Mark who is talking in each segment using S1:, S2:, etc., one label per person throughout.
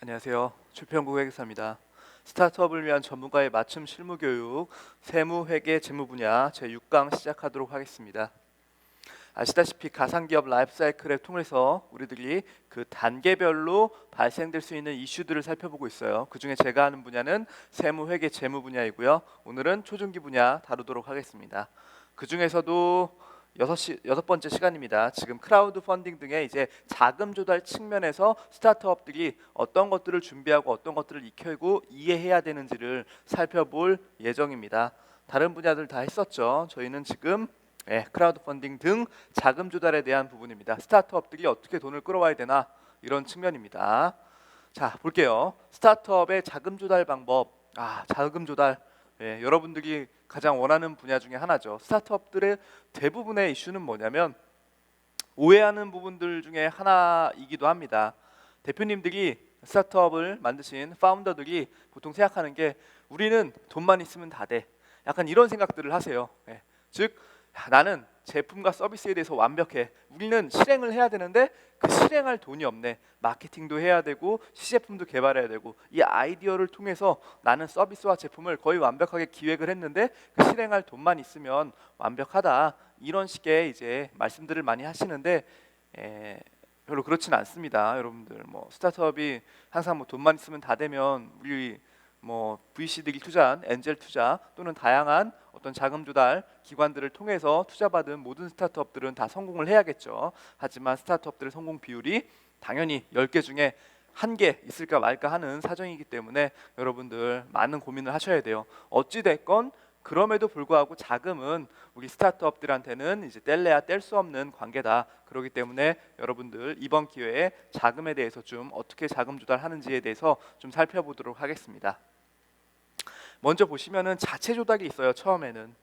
S1: 안녕하세요. 최평국 회계사입니다. 스타트업을 위한 전문가의 맞춤 실무 교육, 세무, 회계, 재무 분야 제6강 시작하도록 하겠습니다. 아시다시피 가상기업 라이프사이클을 통해서 우리들이 그 단계별로 발생될 수 있는 이슈들을 살펴보고 있어요. 그 중에 제가 하는 분야는 세무, 회계, 재무 분야이고요. 오늘은 초중기 분야 다루도록 하겠습니다. 그 중에서도 여섯 번째 시간입니다. 지금 크라우드 펀딩 등의 이제 자금 조달 측면에서 스타트업들이 어떤 것들을 준비하고 어떤 것들을 익히고 이해해야 되는지를 살펴볼 예정입니다. 다른 분야들 다 했었죠. 저희는 지금 크라우드 펀딩 등 자금 조달에 대한 부분입니다. 스타트업들이 어떻게 돈을 끌어와야 되나 이런 측면입니다. 자, 볼게요. 스타트업의 자금 조달 방법. 자금 조달. 여러분들이 가장 원하는 분야 중에 하나죠. 스타트업들의 대부분의 이슈는 뭐냐면 오해하는 부분들 중에 하나이기도 합니다. 대표님들이 스타트업을 만드신 파운더들이 보통 생각하는 게 우리는 돈만 있으면 다 돼. 약간 이런 생각들을 하세요. 즉 나는 제품과 서비스에 대해서 완벽해. 우리는 실행을 해야 되는데 그 실행할 돈이 없네. 마케팅도 해야 되고 시제품도 개발해야 되고 이 아이디어를 통해서 나는 서비스와 제품을 거의 완벽하게 기획을 했는데 그 실행할 돈만 있으면 완벽하다. 이런 식의 이제 말씀들을 많이 하시는데 별로 그렇지는 않습니다. 여러분들 뭐 스타트업이 항상 뭐 돈만 있으면 다 되면 우리 뭐 VC들이 투자한 엔젤 투자 또는 다양한 어떤 자금 조달 기관들을 통해서 투자받은 모든 스타트업들은 다 성공을 해야겠죠. 하지만 스타트업들의 성공 비율이 당연히 10개 중에 1개 있을까 말까 하는 사정이기 때문에 여러분들 많은 고민을 하셔야 돼요. 어찌 됐건 그럼에도 불구하고 자금은 우리 스타트업들한테는 이제 뗄래야 뗄 수 없는 관계다. 그렇기 때문에 여러분들 이번 기회에 자금에 대해서 좀 어떻게 자금 조달하는지에 대해서 좀 살펴보도록 하겠습니다. 먼저 보시면은 자체 조달이 있어요. 처음에는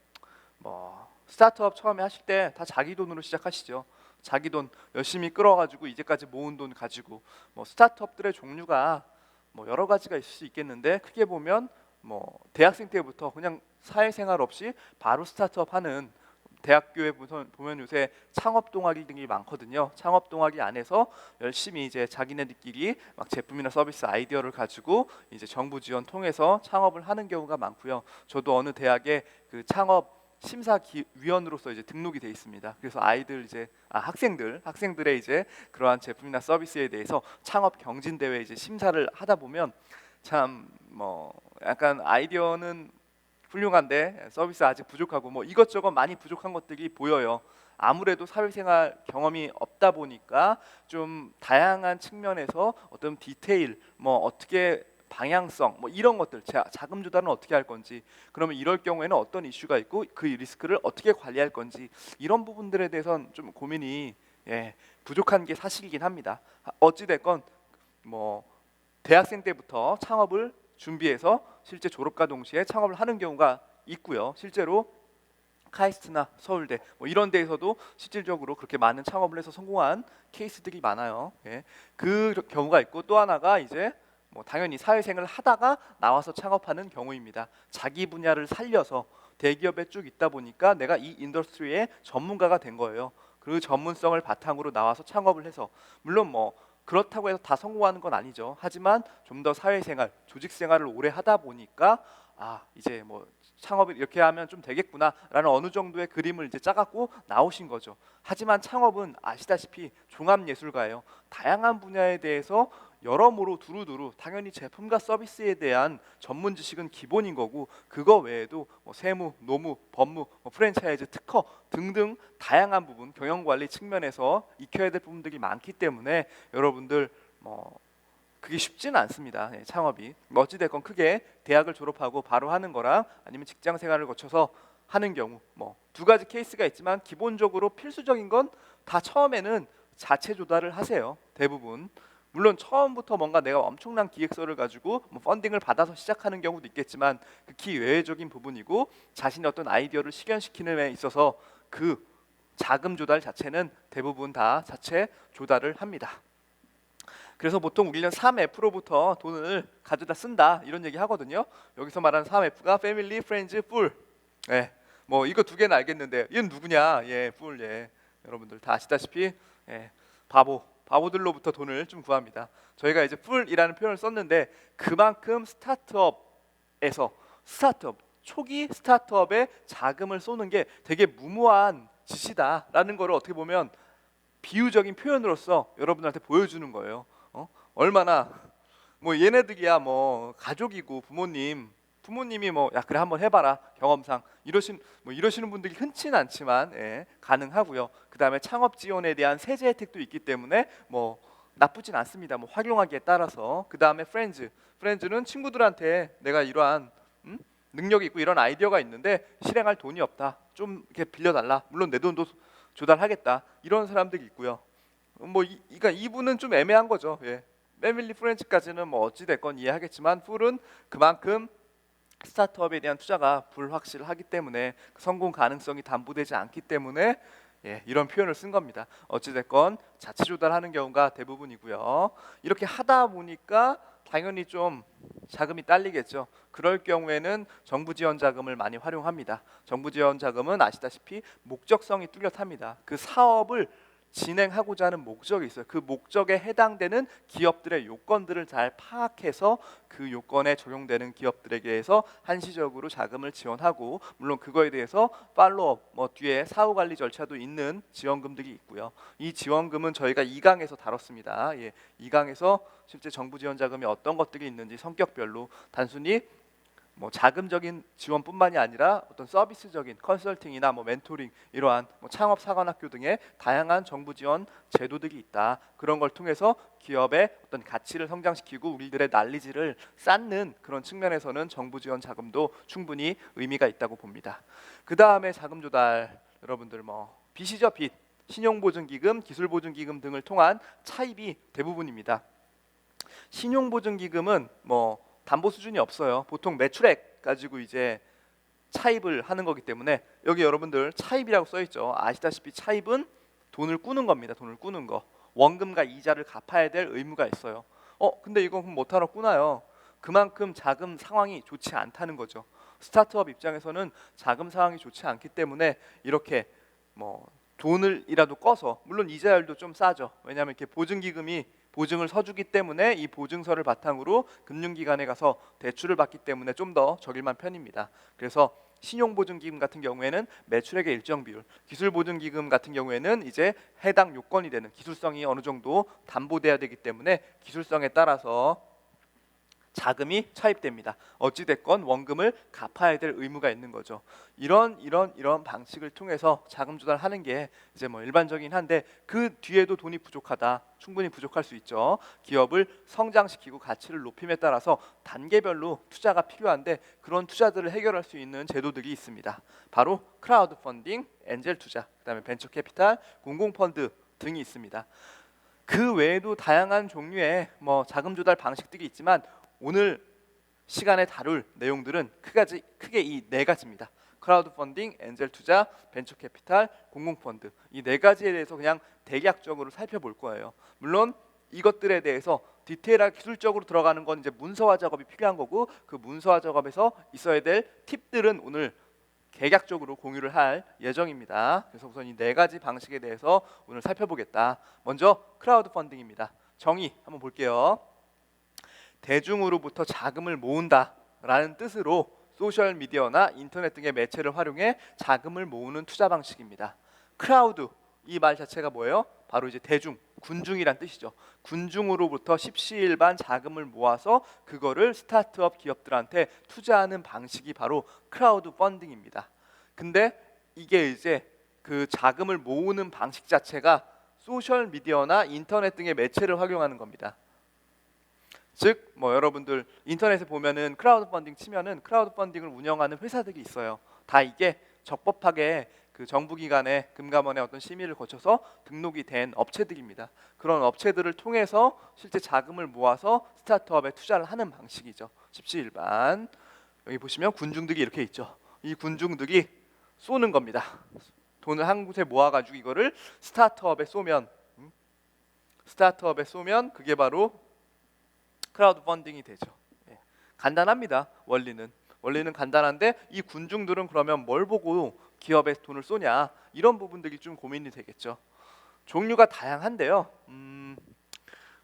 S1: 뭐 스타트업 처음에 하실 때 다 자기 돈으로 시작하시죠. 자기 돈 열심히 끌어가지고 이제까지 모은 돈 가지고 뭐 스타트업들의 종류가 뭐 여러 가지가 있을 수 있겠는데 크게 보면 뭐 대학생 때부터 그냥 사회생활 없이 바로 스타트업 하는 대학교에 보면 요새 창업 동아리 등이 많거든요. 창업 동아리 안에서 열심히 이제 자기네들끼리 막 제품이나 서비스 아이디어를 가지고 이제 정부 지원 통해서 창업을 하는 경우가 많고요. 저도 어느 대학에 그 창업 심사위원으로서 이제 등록이 돼 있습니다. 그래서 아이들 이제 학생들의 이제 그러한 제품이나 서비스에 대해서 창업 경진 대회 이제 심사를 하다 보면 참 뭐 약간 아이디어는 훌륭한데 서비스 아직 부족하고 뭐 이것저것 많이 부족한 것들이 보여요. 아무래도 사회생활 경험이 없다 보니까 좀 다양한 측면에서 어떤 디테일 뭐 어떻게 방향성 뭐 이런 것들 자금 조달은 어떻게 할 건지 그러면 이럴 경우에는 어떤 이슈가 있고 그 리스크를 어떻게 관리할 건지 이런 부분들에 대해서는 좀 고민이 부족한 게 사실이긴 합니다. 어찌 됐건 뭐 대학생 때부터 창업을 준비해서 실제 졸업과 동시에 창업을 하는 경우가 있고요. 실제로 카이스트나 서울대 뭐 이런 데에서도 실질적으로 그렇게 많은 창업을 해서 성공한 케이스들이 많아요. 그 경우가 있고 또 하나가 이제 뭐 당연히 사회생활을 하다가 나와서 창업하는 경우입니다. 자기 분야를 살려서 대기업에 쭉 있다 보니까 내가 이 인더스트리의 전문가가 된 거예요. 그 전문성을 바탕으로 나와서 창업을 해서 물론 뭐 그렇다고 해서 다 성공하는 건 아니죠. 하지만 좀 더 사회생활, 조직생활을 오래 하다 보니까 이제 뭐 창업을 이렇게 하면 좀 되겠구나라는 어느 정도의 그림을 이제 짜갖고 나오신 거죠. 하지만 창업은 아시다시피 종합예술가예요. 다양한 분야에 대해서 여러모로 두루두루 당연히 제품과 서비스에 대한 전문 지식은 기본인 거고 그거 외에도 뭐 세무, 노무, 법무, 뭐 프랜차이즈, 특허 등등 다양한 부분 경영관리 측면에서 익혀야 될 부분들이 많기 때문에 여러분들 뭐 그게 쉽지는 않습니다. 창업이 어찌됐건 크게 대학을 졸업하고 바로 하는 거랑 아니면 직장 생활을 거쳐서 하는 경우 뭐 두 가지 케이스가 있지만 기본적으로 필수적인 건 다 처음에는 자체 조달을 하세요. 대부분 물론 처음부터 뭔가 내가 엄청난 기획서를 가지고 뭐 펀딩을 받아서 시작하는 경우도 있겠지만 극히 외회적인 부분이고 자신의 어떤 아이디어를 실현시키는 데 있어서 그 자금 조달 자체는 대부분 다 자체 조달을 합니다. 그래서 보통 우리는 3F로부터 돈을 가져다 쓴다 이런 얘기 하거든요. 여기서 말하는 3F가 패밀리, 프렌즈, 풀. 뭐 이거 두 개는 알겠는데 얘는 누구냐? 풀. 여러분들 다 아시다시피 바보 바보들로부터 돈을 좀 구합니다. 저희가 이제 풀이라는 표현을 썼는데 그만큼 스타트업 초기 스타트업에 자금을 쏘는 게 되게 무모한 짓이다라는 거를 어떻게 보면 비유적인 표현으로서 여러분들한테 보여주는 거예요. 얼마나 뭐 얘네들이야 뭐 가족이고 부모님이 뭐 야 그래 한번 해봐라 경험상 이러시는 분들이 흔치는 않지만 가능하고요. 그 다음에 창업 지원에 대한 세제 혜택도 있기 때문에 뭐 나쁘진 않습니다. 뭐 활용하기에 따라서. 그 다음에 프렌즈는 친구들한테 내가 이러한 능력이 있고 이런 아이디어가 있는데 실행할 돈이 없다. 좀 이렇게 빌려달라. 물론 내 돈도 조달하겠다. 이런 사람들이 있고요. 그러니까 이분은 좀 애매한 거죠. 패밀리 프렌즈까지는 뭐 어찌 됐건 이해하겠지만 풀은 그만큼 스타트업에 대한 투자가 불확실하기 때문에 성공 가능성이 담보되지 않기 때문에 이런 표현을 쓴 겁니다. 어찌 됐건 자체 조달하는 경우가 대부분이고요. 이렇게 하다 보니까 당연히 좀 자금이 딸리겠죠. 그럴 경우에는 정부 지원 자금을 많이 활용합니다. 정부 지원 자금은 아시다시피 목적성이 뚜렷합니다. 그 사업을 진행하고자 하는 목적이 있어요. 그 목적에 해당되는 기업들의 요건들을 잘 파악해서 그 요건에 적용되는 기업들에게 해서 한시적으로 자금을 지원하고, 물론 그거에 대해서 팔로업 뒤에 사후 관리 절차도 있는 지원금들이 있고요. 이 지원금은 저희가 2강에서 다뤘습니다. 2강에서 실제 정부 지원 자금이 어떤 것들이 있는지 성격별로 단순히 자금적인 지원뿐만이 아니라 어떤 서비스적인 컨설팅이나 멘토링, 이러한 창업 사관학교 등의 다양한 정부 지원 제도들이 있다. 그런 걸 통해서 기업의 어떤 가치를 성장시키고 우리들의 난리지를 쌓는 그런 측면에서는 정부 지원 자금도 충분히 의미가 있다고 봅니다. 그 다음에 자금 조달, 여러분들 빚이죠, 빚. 신용보증기금, 기술보증기금 등을 통한 차입이 대부분입니다. 신용보증기금은 담보 수준이 없어요. 보통 매출액 가지고 이제 차입을 하는 거기 때문에 여기 여러분들 차입이라고 써 있죠. 아시다시피 차입은 돈을 꾸는 겁니다. 돈을 꾸는 거. 원금과 이자를 갚아야 될 의무가 있어요. 근데 이거 그럼 못하러 꾸나요? 그만큼 자금 상황이 좋지 않다는 거죠. 스타트업 입장에서는 자금 상황이 좋지 않기 때문에 이렇게 돈을이라도 꺼서, 물론 이자율도 좀 싸죠. 왜냐하면 이렇게 보증기금이 보증을 서주기 때문에 이 보증서를 바탕으로 금융기관에 가서 대출을 받기 때문에 좀 더 저길만 편입니다. 그래서 신용보증기금 같은 경우에는 매출액의 일정 비율, 기술보증기금 같은 경우에는 이제 해당 요건이 되는 기술성이 어느 정도 담보돼야 되기 때문에 기술성에 따라서 자금이 차입됩니다. 어찌 됐건 원금을 갚아야 될 의무가 있는 거죠. 이런 방식을 통해서 자금 조달하는 게 이제 일반적이긴 한데, 그 뒤에도 돈이 부족하다, 충분히 부족할 수 있죠. 기업을 성장시키고 가치를 높임에 따라서 단계별로 투자가 필요한데 그런 투자들을 해결할 수 있는 제도들이 있습니다. 바로 크라우드 펀딩, 엔젤 투자, 그다음에 벤처 캐피탈, 공공 펀드 등이 있습니다. 그 외에도 다양한 종류의 자금 조달 방식들이 있지만 오늘 시간에 다룰 내용들은 크게 이 네 가지입니다. 크라우드 펀딩, 엔젤 투자, 벤처 캐피탈, 공공 펀드, 이 네 가지에 대해서 그냥 대략적으로 살펴볼 거예요. 물론 이것들에 대해서 디테일하게 기술적으로 들어가는 건 이제 문서화 작업이 필요한 거고, 그 문서화 작업에서 있어야 될 팁들은 오늘 개략적으로 공유를 할 예정입니다. 그래서 우선 이 네 가지 방식에 대해서 오늘 살펴보겠다. 먼저 크라우드 펀딩입니다. 정의 한번 볼게요. 대중으로부터 자금을 모은다라는 뜻으로 소셜 미디어나 인터넷 등의 매체를 활용해 자금을 모으는 투자 방식입니다. 크라우드, 이 말 자체가 뭐예요? 바로 이제 대중, 군중이란 뜻이죠. 군중으로부터 십시일반 자금을 모아서 그거를 스타트업 기업들한테 투자하는 방식이 바로 크라우드 펀딩입니다. 근데 이게 이제 그 자금을 모으는 방식 자체가 소셜 미디어나 인터넷 등의 매체를 활용하는 겁니다. 즉 여러분들 인터넷에 보면은 크라우드 펀딩 치면은 크라우드 펀딩을 운영하는 회사들이 있어요. 다 이게 적법하게 그 정부기관의 금감원의 어떤 심의를 거쳐서 등록이 된 업체들입니다. 그런 업체들을 통해서 실제 자금을 모아서 스타트업에 투자를 하는 방식이죠. 십시일반. 여기 보시면 군중들이 이렇게 있죠. 이 군중들이 쏘는 겁니다. 돈을 한 곳에 모아가지고 이거를 스타트업에 쏘면 그게 바로 크라우드 펀딩이 되죠. 간단합니다. 원리는 간단한데 이 군중들은 그러면 뭘 보고 기업에 돈을 쏘냐, 이런 부분들이 좀 고민이 되겠죠. 종류가 다양한데요.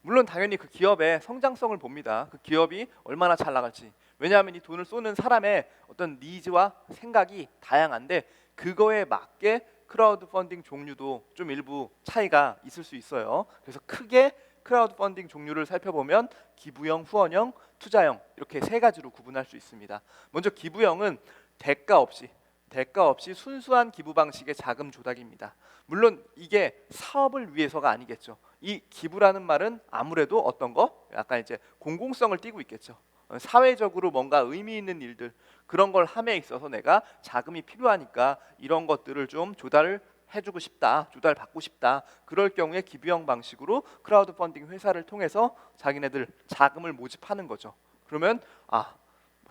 S1: 물론 당연히 그 기업의 성장성을 봅니다. 그 기업이 얼마나 잘 나갈지. 왜냐하면 이 돈을 쏘는 사람의 어떤 니즈와 생각이 다양한데 그거에 맞게 크라우드 펀딩 종류도 좀 일부 차이가 있을 수 있어요. 그래서 크게 크라우드 펀딩 종류를 살펴보면 기부형, 후원형, 투자형 이렇게 세 가지로 구분할 수 있습니다. 먼저 기부형은 대가 없이 순수한 기부 방식의 자금 조달입니다. 물론 이게 사업을 위해서가 아니겠죠. 이 기부라는 말은 아무래도 어떤 거? 약간 이제 공공성을 띠고 있겠죠. 사회적으로 뭔가 의미 있는 일들 그런 걸 함에 있어서 내가 자금이 필요하니까 이런 것들을 좀 조달을 해주고 싶다, 조달받고 싶다. 그럴 경우에 기부형 방식으로 크라우드 펀딩 회사를 통해서 자기네들 자금을 모집하는 거죠. 그러면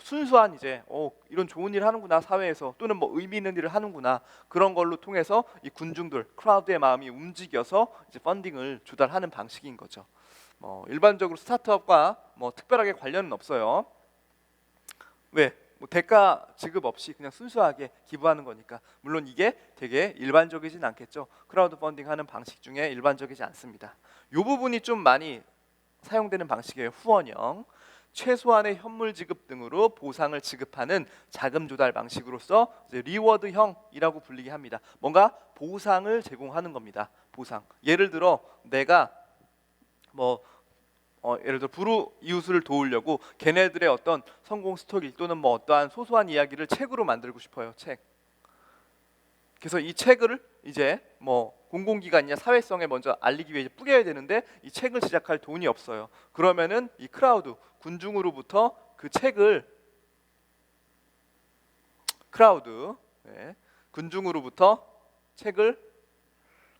S1: 순수한 이제 이런 좋은 일을 하는구나 사회에서 또는 뭐 의미 있는 일을 하는구나 그런 걸로 통해서 이 군중들 크라우드의 마음이 움직여서 이제 펀딩을 조달하는 방식인 거죠. 일반적으로 스타트업과 뭐 특별하게 관련은 없어요. 왜? 뭐 대가 지급 없이 그냥 순수하게 기부하는 거니까. 물론 이게 되게 일반적이진 않겠죠. 크라우드 펀딩하는 방식 중에 일반적이지 않습니다. 이 부분이 좀 많이 사용되는 방식이에요. 후원형. 최소한의 현물 지급 등으로 보상을 지급하는 자금 조달 방식으로서 이제 리워드형이라고 불리게 합니다. 뭔가 보상을 제공하는 겁니다. 보상. 예를 들어 내가 예를 들어 불우이웃을 도우려고 걔네들의 어떤 성공 스토리 또는 뭐 어떠한 소소한 이야기를 책으로 만들고 싶어요. 책. 그래서 이 책을 이제 뭐 공공기관이냐 사회성에 먼저 알리기 위해 뿌려야 되는데 이 책을 제작할 돈이 없어요. 그러면은 이 크라우드 군중으로부터 그 책을 군중으로부터 책을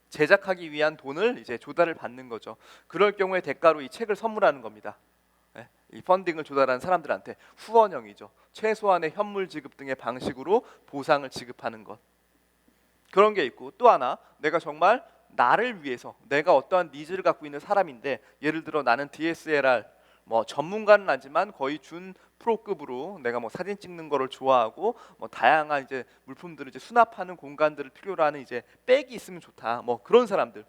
S1: 제작하기 위한 돈을 이제 조달을 받는 거죠. 그럴 경우에 대가로 이 책을 선물하는 겁니다. 이 펀딩을 조달하는 사람들한테 후원형이죠. 최소한의 현물 지급 등의 방식으로 보상을 지급하는 것. 그런 게 있고 또 하나 내가 정말 나를 위해서 내가 어떠한 니즈를 갖고 있는 사람인데 예를 들어 나는 DSLR 뭐 전문가는 아니지만 거의 준 프로급으로 내가 뭐 사진 찍는 거를 좋아하고 뭐 다양한 이제 물품들을 이제 수납하는 공간들을 필요로 하는 이제 백이 있으면 좋다. 뭐 그런 사람들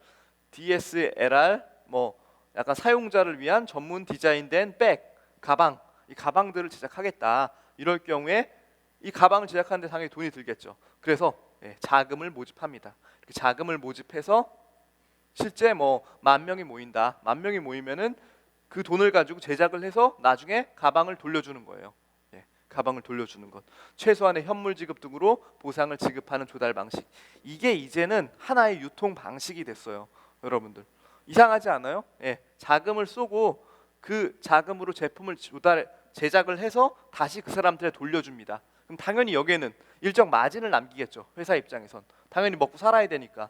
S1: DSLR 뭐 약간 사용자를 위한 전문 디자인된 백, 가방 이 가방들을 제작하겠다. 이럴 경우에 이 가방을 제작하는데 당연히 돈이 들겠죠. 그래서 자금을 모집합니다. 이렇게 자금을 모집해서 실제 뭐 10,000명이 모인다. 10,000명이 모이면은 그 돈을 가지고 제작을 해서 나중에 가방을 돌려주는 거예요. 가방을 돌려주는 것. 최소한의 현물 지급 등으로 보상을 지급하는 조달 방식. 이게 이제는 하나의 유통 방식이 됐어요. 여러분들 이상하지 않아요? 자금을 쏘고 그 자금으로 제품을 제작을 해서 다시 그 사람들에 돌려줍니다. 그럼 당연히 여기에는 일정 마진을 남기겠죠. 회사 입장에선 당연히 먹고 살아야 되니까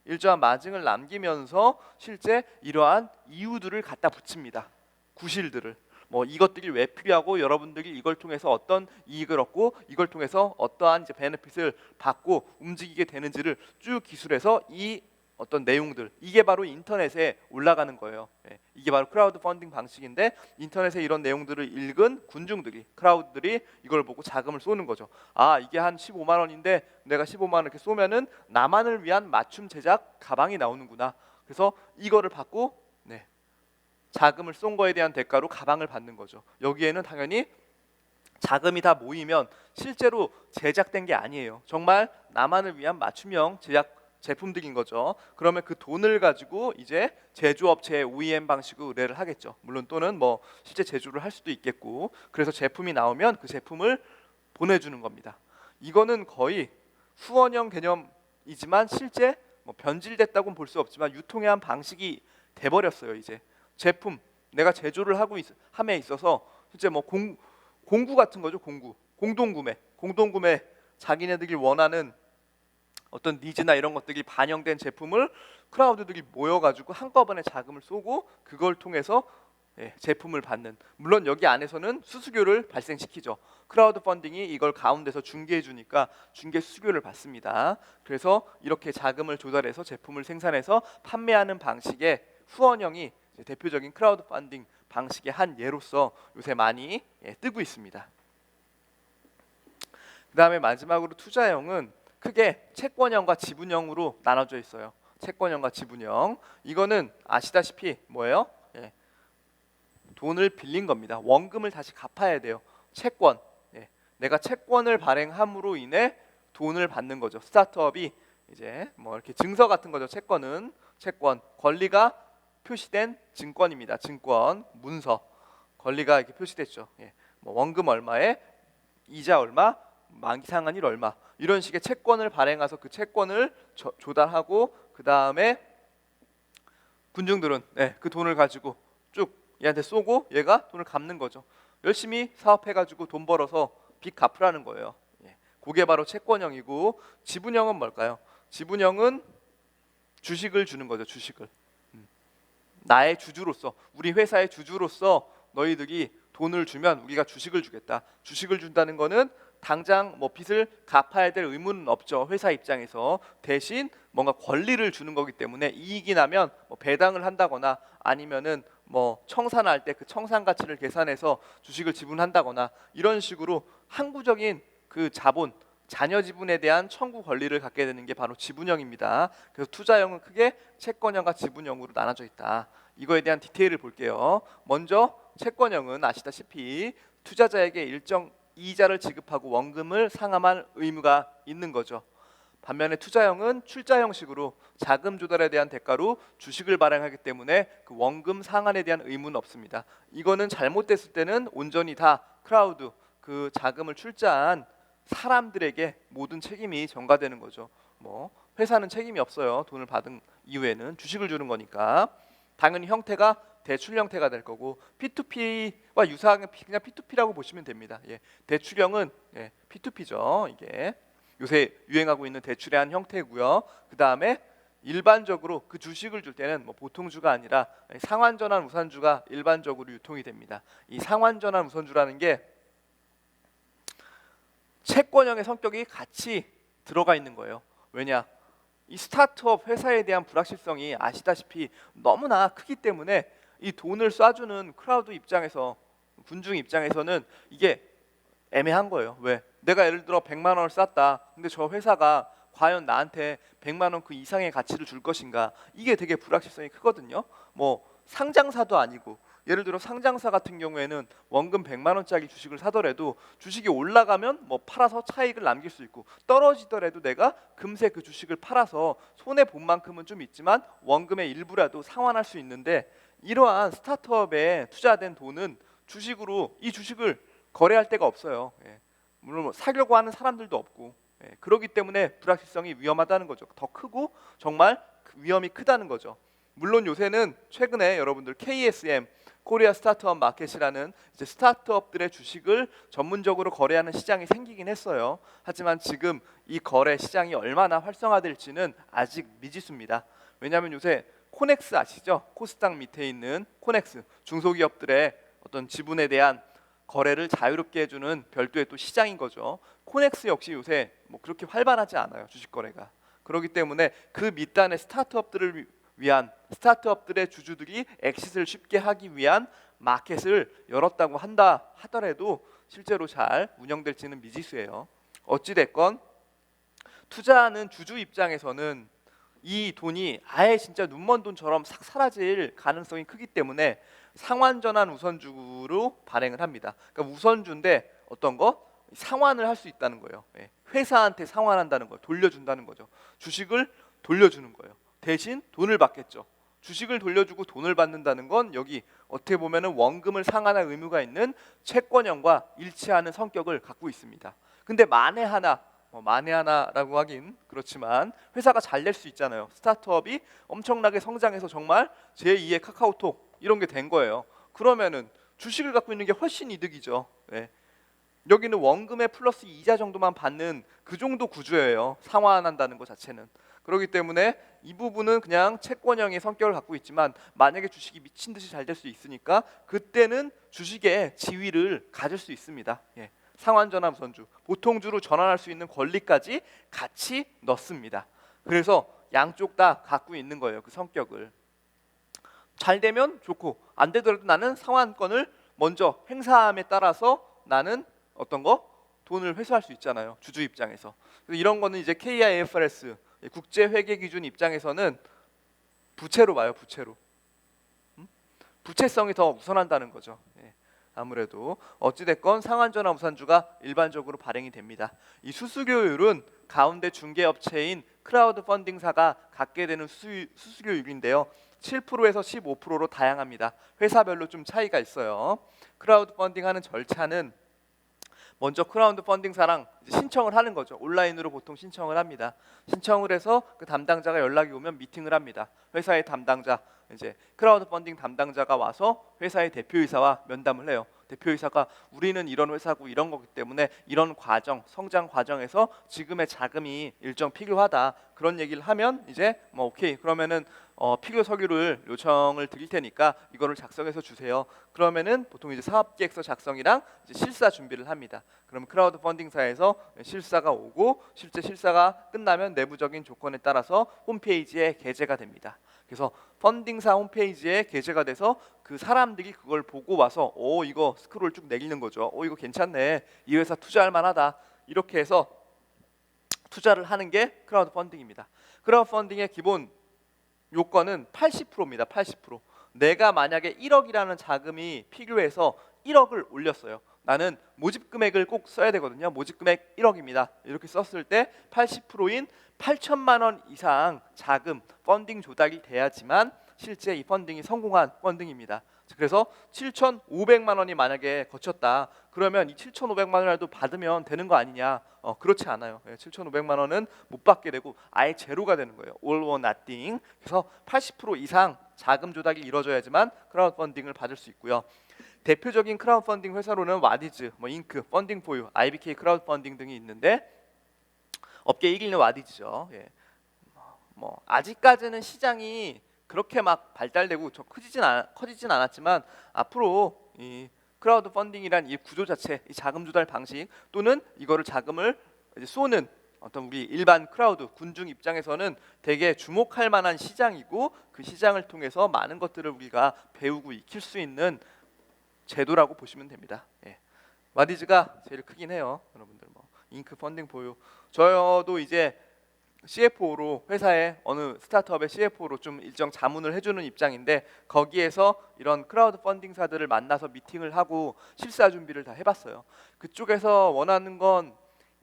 S1: 일정한 마진을 남기면서 실제 이러한 이유들을 갖다 붙입니다. 구실들을 뭐 이것들이 왜 필요하고 여러분들이 이걸 통해서 어떤 이익을 얻고 이걸 통해서 어떠한 이제 베네핏을 받고 움직이게 되는지를 쭉 기술해서 이 어떤 내용들 이게 바로 인터넷에 올라가는 거예요. 이게 바로 크라우드 펀딩 방식인데 인터넷에 이런 내용들을 읽은 군중들이 크라우드들이 이걸 보고 자금을 쏘는 거죠. 이게 한 15만 원인데 내가 15만 원 이렇게 쏘면은 나만을 위한 맞춤 제작 가방이 나오는구나. 그래서 이거를 받고 자금을 쏜 거에 대한 대가로 가방을 받는 거죠. 여기에는 당연히 자금이 다 모이면 실제로 제작된 게 아니에요. 정말 나만을 위한 맞춤형 제작 제품들인 거죠. 그러면 그 돈을 가지고 이제 제조업체에 OEM 방식으로 의뢰를 하겠죠. 물론 또는 뭐 실제 제조를 할 수도 있겠고 그래서 제품이 나오면 그 제품을 보내주는 겁니다. 이거는 거의 후원형 개념이지만 실제 뭐 변질됐다고는 볼 수 없지만 유통의 한 방식이 돼버렸어요. 이제 제품 내가 제조를 함에 있어서 실제 뭐 공구 같은 거죠. 공동구매 자기네들이 원하는 어떤 니즈나 이런 것들이 반영된 제품을 크라우드들이 모여가지고 한꺼번에 자금을 쏘고 그걸 통해서 제품을 받는. 물론 여기 안에서는 수수료를 발생시키죠. 크라우드 펀딩이 이걸 가운데서 중개해 주니까 중개 수수료를 받습니다. 그래서 이렇게 자금을 조달해서 제품을 생산해서 판매하는 방식의 후원형이 대표적인 크라우드 펀딩 방식의 한 예로서 요새 많이 뜨고 있습니다. 그 다음에 마지막으로 투자형은 크게 채권형과 지분형으로 나눠져 있어요. 채권형과 지분형. 이거는 아시다시피 뭐예요? 예, 돈을 빌린 겁니다. 원금을 다시 갚아야 돼요. 채권. 예, 내가 채권을 발행함으로 인해 돈을 받는 거죠. 스타트업이 이제 뭐 이렇게 증서 같은 거죠. 채권은 채권, 권리가 표시된 증권입니다. 증권, 문서, 권리가 이렇게 표시됐죠. 예, 뭐 원금 얼마에 이자 얼마, 만기 상한일 얼마, 이런 식의 채권을 발행해서 그 채권을 조달하고 그 다음에 군중들은 그 돈을 가지고 쭉 얘한테 쏘고 얘가 돈을 갚는 거죠. 열심히 사업해가지고 돈 벌어서 빚 갚으라는 거예요. 그게 바로 채권형이고, 지분형은 뭘까요? 지분형은 주식을 주는 거죠. 주식을. 나의 주주로서, 우리 회사의 주주로서 너희들이 돈을 주면 우리가 주식을 주겠다. 주식을 준다는 거는 당장 뭐 빚을 갚아야 될 의무는 없죠. 회사 입장에서. 대신 뭔가 권리를 주는 거기 때문에 이익이 나면 뭐 배당을 한다거나 아니면은 뭐 청산할 때 그 청산 가치를 계산해서 주식을 지분한다거나 이런 식으로 항구적인 그 자본, 자녀 지분에 대한 청구 권리를 갖게 되는 게 바로 지분형입니다. 그래서 투자형은 크게 채권형과 지분형으로 나눠져 있다. 이거에 대한 디테일을 볼게요. 먼저 채권형은 아시다시피 투자자에게 일정 이자를 지급하고 원금을 상환할 의무가 있는 거죠. 반면에 투자형은 출자 형식으로 자금 조달에 대한 대가로 주식을 발행하기 때문에 그 원금 상환에 대한 의무는 없습니다. 이거는 잘못됐을 때는 온전히 다 크라우드, 그 자금을 출자한 사람들에게 모든 책임이 전가되는 거죠. 뭐 회사는 책임이 없어요. 돈을 받은 이후에는 주식을 주는 거니까. 당연히 형태가 대출 형태가 될 거고, P2P와 유사하게 그냥 P2P라고 보시면 됩니다. 대출형은 P2P죠. 이게 요새 유행하고 있는 대출의 한 형태고요. 그 다음에 일반적으로 그 주식을 줄 때는 뭐 보통주가 아니라 상환전환 우선주가 일반적으로 유통이 됩니다. 이 상환전환 우선주라는 게 채권형의 성격이 같이 들어가 있는 거예요. 왜냐? 이 스타트업 회사에 대한 불확실성이 아시다시피 너무나 크기 때문에 이 돈을 쏴주는 크라우드 입장에서, 군중 입장에서는 이게 애매한 거예요. 왜? 내가 예를 들어 100만 원을 쐈다. 근데 저 회사가 과연 나한테 100만 원 그 이상의 가치를 줄 것인가? 이게 되게 불확실성이 크거든요. 뭐 상장사도 아니고, 예를 들어 상장사 같은 경우에는 원금 100만 원짜리 주식을 사더라도 주식이 올라가면 뭐 팔아서 차익을 남길 수 있고, 떨어지더라도 내가 금세 그 주식을 팔아서 손해 본 만큼은 좀 있지만 원금의 일부라도 상환할 수 있는데, 이러한 스타트업에 투자된 돈은 주식으로 이 주식을 거래할 데가 없어요. 물론 뭐 사려고 하는 사람들도 없고, 그렇기 때문에 불확실성이 위험하다는 거죠. 더 크고 정말 위험이 크다는 거죠. 물론 요새는 최근에 여러분들 KSM, 코리아 스타트업 마켓이라는 이제 스타트업들의 주식을 전문적으로 거래하는 시장이 생기긴 했어요. 하지만 지금 이 거래 시장이 얼마나 활성화될지는 아직 미지수입니다. 왜냐하면 요새 코넥스 아시죠? 코스닥 밑에 있는 코넥스, 중소기업들의 어떤 지분에 대한 거래를 자유롭게 해주는 별도의 또 시장인 거죠. 코넥스 역시 요새 뭐 그렇게 활발하지 않아요. 주식 거래가. 그렇기 때문에 그 밑단의 스타트업들을 위한, 스타트업들의 주주들이 엑시트를 쉽게 하기 위한 마켓을 열었다고 한다 하더라도 실제로 잘 운영될지는 미지수예요. 어찌 됐건 투자하는 주주 입장에서는 이 돈이 아예 진짜 눈먼 돈처럼 싹 사라질 가능성이 크기 때문에 상환전환 우선주로 발행을 합니다. 그러니까 우선주인데 어떤 거? 상환을 할 수 있다는 거예요. 회사한테 상환한다는 거예요. 돌려준다는 거죠. 주식을 돌려주는 거예요. 대신 돈을 받겠죠. 주식을 돌려주고 돈을 받는다는 건 여기 어떻게 보면은 원금을 상환할 의무가 있는 채권형과 일치하는 성격을 갖고 있습니다. 근데 만에 하나라고 하긴 그렇지만 회사가 잘 될 수 있잖아요. 스타트업이 엄청나게 성장해서 정말 제2의 카카오톡 이런 게 된 거예요. 그러면은 주식을 갖고 있는 게 훨씬 이득이죠. 여기는 원금에 플러스 이자 정도만 받는 그 정도 구조예요. 상환한다는 것 자체는. 그렇기 때문에 이 부분은 그냥 채권형의 성격을 갖고 있지만, 만약에 주식이 미친 듯이 잘 될 수 있으니까 그때는 주식의 지위를 가질 수 있습니다. 상환전환 우선주, 보통주로 전환할 수 있는 권리까지 같이 넣습니다. 그래서 양쪽 다 갖고 있는 거예요. 그 성격을. 잘 되면 좋고, 안 되더라도 나는 상환권을 먼저 행사함에 따라서 나는 어떤 거? 돈을 회수할 수 있잖아요. 주주 입장에서. 그래서 이런 거는 이제 KIFRS 국제회계 기준 입장에서는 부채로 봐요. 부채로. 부채성이 더 우선한다는 거죠. 예. 아무래도 어찌됐건 상한전환 우산주가 일반적으로 발행이 됩니다. 이 수수료율은 가운데 중개업체인 크라우드 펀딩사가 갖게 되는 수수료율인데요. 7%에서 15%로 다양합니다. 회사별로 좀 차이가 있어요. 크라우드 펀딩하는 절차는 먼저 크라우드 펀딩사랑 신청을 하는 거죠. 온라인으로 보통 신청을 합니다. 신청을 해서 그 담당자가 연락이 오면 미팅을 합니다. 회사의 담당자, 이제 크라우드 펀딩 담당자가 와서 회사의 대표이사와 면담을 해요. 대표이사가 우리는 이런 회사고 이런 거기 때문에 이런 과정, 성장 과정에서 지금의 자금이 일정 필요하다. 그런 얘기를 하면 이제 뭐 오케이 그러면은 필요 서류를 요청을 드릴 테니까 이거를 작성해서 주세요. 그러면은 보통 이제 사업계획서 작성이랑 이제 실사 준비를 합니다. 그럼 크라우드 펀딩사에서 실사가 오고 실제 실사가 끝나면 내부적인 조건에 따라서 홈페이지에 게재가 됩니다. 그래서 펀딩사 홈페이지에 게재가 돼서 그 사람들이 그걸 보고 와서 이거 스크롤 쭉 내리는 거죠. 이거 괜찮네. 이 회사 투자할 만하다. 이렇게 해서 투자를 하는 게 크라우드 펀딩입니다. 크라우드 펀딩의 기본 요건은 80%입니다. 80%. 내가 만약에 1억이라는 자금이 필요해서 1억을 올렸어요. 나는 모집 금액을 꼭 써야 되거든요. 모집 금액 1억입니다. 이렇게 썼을 때 80%인 8천만 원 이상 자금 펀딩 조달이 돼야지만 실제 이 펀딩이 성공한 펀딩입니다. 그래서 7,500만 원이 만약에 거쳤다. 그러면 이 7,500만 원이라도 받으면 되는 거 아니냐? 그렇지 않아요. 7,500만 원은 못 받게 되고 아예 제로가 되는 거예요. All or nothing. 그래서 80% 이상 자금 조달이 이루어져야지만 크라우드 펀딩을 받을 수 있고요. 대표적인 크라우드 펀딩 회사로는 와디즈, 잉크, 펀딩 포유, IBK 크라우드 펀딩 등이 있는데 업계 1위는 와디즈죠. 예. 아직까지는 시장이 그렇게 막 발달되고 커지진 않았지만 앞으로 이 크라우드 펀딩이란 이 구조 자체, 이 자금 조달 방식 또는 이거를 자금을 이제 쏘는 어떤 우리 일반 크라우드 군중 입장에서는 되게 주목할 만한 시장이고 그 시장을 통해서 많은 것들을 우리가 배우고 익힐 수 있는 제도라고 보시면 됩니다. 예. 와디즈가 제일 크긴 해요. 여러분들 잉크 펀딩 보유. 저도 이제 CFO로 회사의 어느 스타트업의 CFO로 좀 일정 자문을 해주는 입장인데 거기에서 이런 크라우드 펀딩사들을 만나서 미팅을 하고 실사 준비를 다 해봤어요. 그쪽에서 원하는 건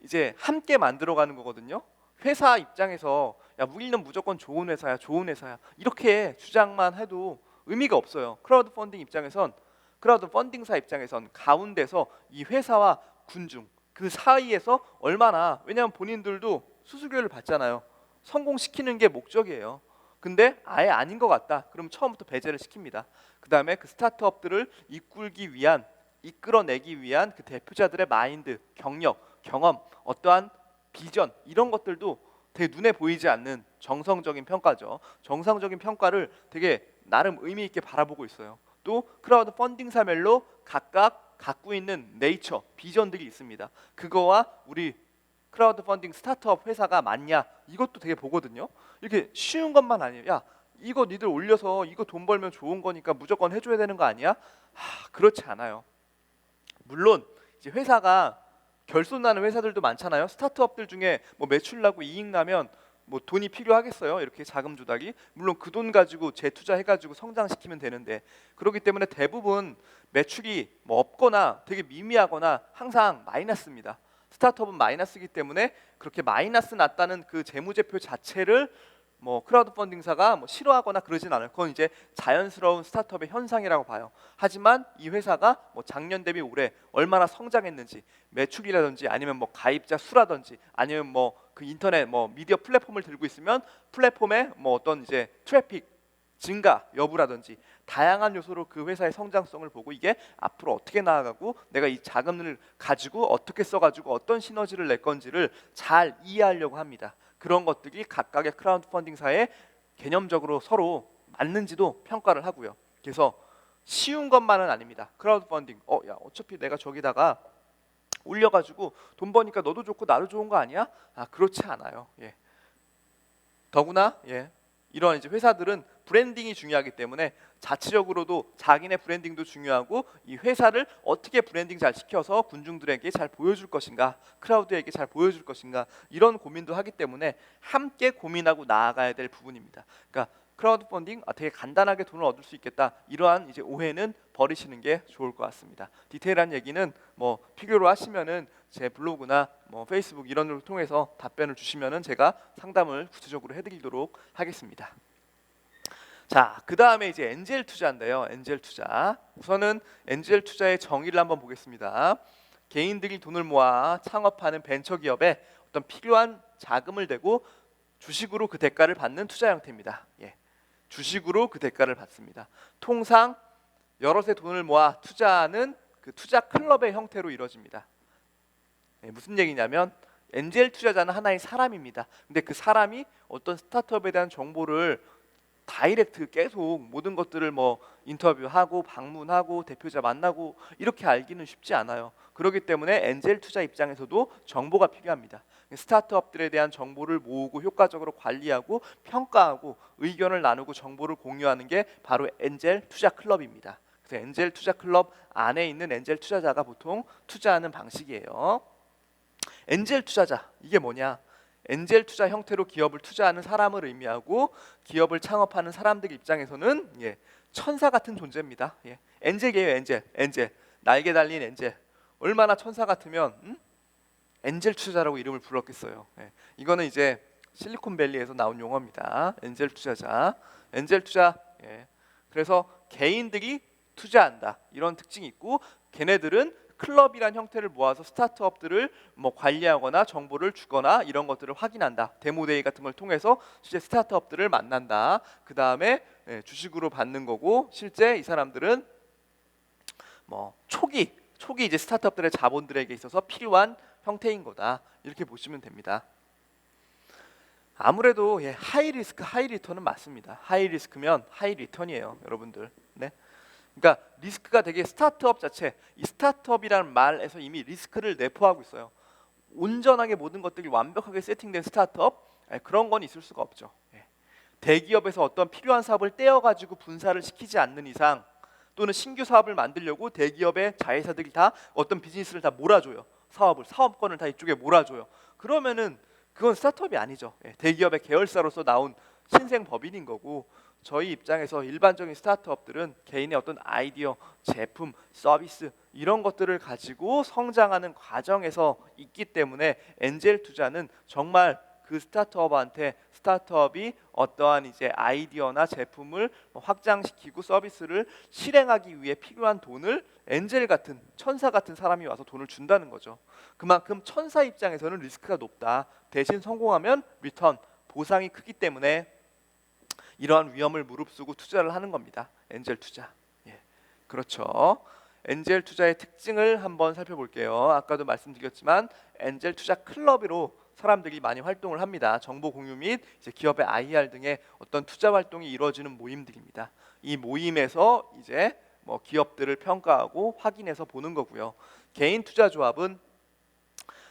S1: 이제 함께 만들어가는 거거든요. 회사 입장에서 야 우리는 무조건 좋은 회사야, 좋은 회사야 이렇게 주장만 해도 의미가 없어요. 크라우드 펀딩 입장에선 크라우드 펀딩사 입장에선 가운데서 이 회사와 군중 그 사이에서 얼마나 왜냐하면 본인들도 수수료를 받잖아요. 성공시키는 게 목적이에요. 근데 아예 아닌 것 같다. 그럼 처음부터 배제를 시킵니다. 그 다음에 그 스타트업들을 이끌어내기 위한 그 대표자들의 마인드, 경력, 경험, 어떠한 비전 이런 것들도 되게 눈에 보이지 않는 정성적인 평가죠. 정상적인 평가를 되게 나름 의미 있게 바라보고 있어요. 또 크라우드 펀딩사별로 각각 갖고 있는 네이처, 비전들이 있습니다. 그거와 우리 크라우드 펀딩 스타트업 회사가 맞냐 이것도 되게 보거든요. 이렇게 쉬운 것만 아니에요. 야 이거 니들 올려서 이거 돈 벌면 좋은 거니까 무조건 해줘야 되는 거 아니야? 그렇지 않아요. 물론 이제 회사가 결손 나는 회사들도 많잖아요. 스타트업들 중에 매출 나고 이익 나면 돈이 필요하겠어요. 이렇게 자금 조달이 물론 그 돈 가지고 재투자해가지고 성장시키면 되는데 그렇기 때문에 대부분 매출이 없거나 되게 미미하거나 항상 마이너스입니다. 스타트업은 마이너스이기 때문에 그렇게 마이너스 났다는 그 재무제표 자체를 크라우드 펀딩사가 싫어하거나 그러진 않아요. 그건 이제 자연스러운 스타트업의 현상이라고 봐요. 하지만 이 회사가 작년 대비 올해 얼마나 성장했는지 매출이라든지 아니면 가입자 수라든지 아니면 그 인터넷 미디어 플랫폼을 들고 있으면 플랫폼에 어떤 이제 트래픽 증가 여부라든지 다양한 요소로 그 회사의 성장성을 보고 이게 앞으로 어떻게 나아가고 내가 이 자금을 가지고 어떻게 써가지고 어떤 시너지를 낼 건지를 잘 이해하려고 합니다. 그런 것들이 각각의 크라우드 펀딩사에 개념적으로 서로 맞는지도 평가를 하고요. 그래서 쉬운 것만은 아닙니다. 크라우드 펀딩 야 어차피 내가 저기다가 올려가지고 돈 버니까 너도 좋고 나도 좋은 거 아니야? 그렇지 않아요. 예. 더구나 이런 이제 회사들은 브랜딩이 중요하기 때문에 자체적으로도 자기네 브랜딩도 중요하고 이 회사를 어떻게 브랜딩 잘 시켜서 군중들에게 잘 보여줄 것인가 크라우드에게 잘 보여줄 것인가 이런 고민도 하기 때문에 함께 고민하고 나아가야 될 부분입니다. 그러니까 크라우드 펀딩 되게 간단하게 돈을 얻을 수 있겠다. 이러한 이제 오해는 버리시는 게 좋을 것 같습니다. 디테일한 얘기는 뭐 필요로 하시면은 제 블로그나 뭐 페이스북 이런 걸 통해서 답변을 주시면은 제가 상담을 구체적으로 해드리도록 하겠습니다. 자, 그 다음에 이제 엔젤 투자인데요. 엔젤 투자. 우선은 엔젤 투자의 정의를 한번 보겠습니다. 개인들이 돈을 모아 창업하는 벤처 기업에 어떤 필요한 자금을 대고 주식으로 그 대가를 받는 투자 형태입니다. 예. 주식으로 그 대가를 받습니다. 통상 여럿의 돈을 모아 투자하는 그 투자 클럽의 형태로 이루어집니다. 예, 무슨 얘기냐면 엔젤 투자자는 하나의 사람입니다. 근데 그 사람이 어떤 스타트업에 대한 정보를 다이렉트 계속 모든 것들을 뭐 인터뷰하고 방문하고 대표자 만나고 이렇게 알기는 쉽지 않아요. 그렇기 때문에 엔젤 투자 입장에서도 정보가 필요합니다. 스타트업들에 대한 정보를 모으고 효과적으로 관리하고 평가하고 의견을 나누고 정보를 공유하는 게 바로 엔젤 투자 클럽입니다. 그래서 엔젤 투자 클럽 안에 있는 엔젤 투자자가 보통 투자하는 방식이에요. 엔젤 투자자, 이게 뭐냐? 엔젤 투자 형태로 기업을 투자하는 사람을 의미하고 기업을 창업하는 사람들 입장에서는 천사 같은 존재입니다. 엔젤이에요. 엔젤 날개 달린 엔젤. 얼마나 천사 같으면 엔젤 투자자라고 이름을 불렀겠어요. 이거는 이제 실리콘밸리에서 나온 용어입니다. 엔젤 투자자, 엔젤 투자. 그래서 개인들이 투자한다 이런 특징이 있고, 걔네들은 클럽이란 형태를 모아서 스타트업들을 뭐 관리하거나 정보를 주거나 이런 것들을 확인한다. 데모데이 같은 걸 통해서 실제 스타트업들을 만난다. 그 다음에 주식으로 받는 거고, 실제 이 사람들은 뭐 초기 이제 스타트업들의 자본들에게 있어서 필요한 형태인 거다. 이렇게 보시면 됩니다. 아무래도 하이 리스크 하이 리턴은 맞습니다. 하이 리스크면 하이 리턴이에요, 여러분들. 네. 그러니까 리스크가 되게 스타트업 자체, 이 스타트업이라는 말에서 이미 리스크를 내포하고 있어요. 온전하게 모든 것들이 완벽하게 세팅된 스타트업, 그런 건 있을 수가 없죠. 대기업에서 어떤 필요한 사업을 떼어가지고 분사를 시키지 않는 이상, 또는 신규 사업을 만들려고 대기업의 자회사들이 다 어떤 비즈니스를 다 몰아줘요. 사업권을 다 이쪽에 몰아줘요. 그러면은 그건 스타트업이 아니죠. 대기업의 계열사로서 나온 신생 법인인 거고, 저희 입장에서 일반적인 스타트업들은 개인의 어떤 아이디어, 제품, 서비스 이런 것들을 가지고 성장하는 과정에서 있기 때문에 엔젤 투자는 정말 그 스타트업한테 스타트업이 어떠한 이제 아이디어나 제품을 확장시키고 서비스를 실행하기 위해 필요한 돈을 엔젤 같은 천사 같은 사람이 와서 돈을 준다는 거죠. 그만큼 천사 입장에서는 리스크가 높다. 대신 성공하면 리턴, 보상이 크기 때문에 이러한 위험을 무릅쓰고 투자를 하는 겁니다. 엔젤 투자. 그렇죠. 엔젤 투자의 특징을 한번 살펴볼게요. 아까도 말씀드렸지만 엔젤 투자 클럽으로 사람들이 많이 활동을 합니다. 정보 공유 및 이제 기업의 IR 등의 어떤 투자 활동이 이루어지는 모임들입니다. 이 모임에서 이제 뭐 기업들을 평가하고 확인해서 보는 거고요. 개인 투자 조합은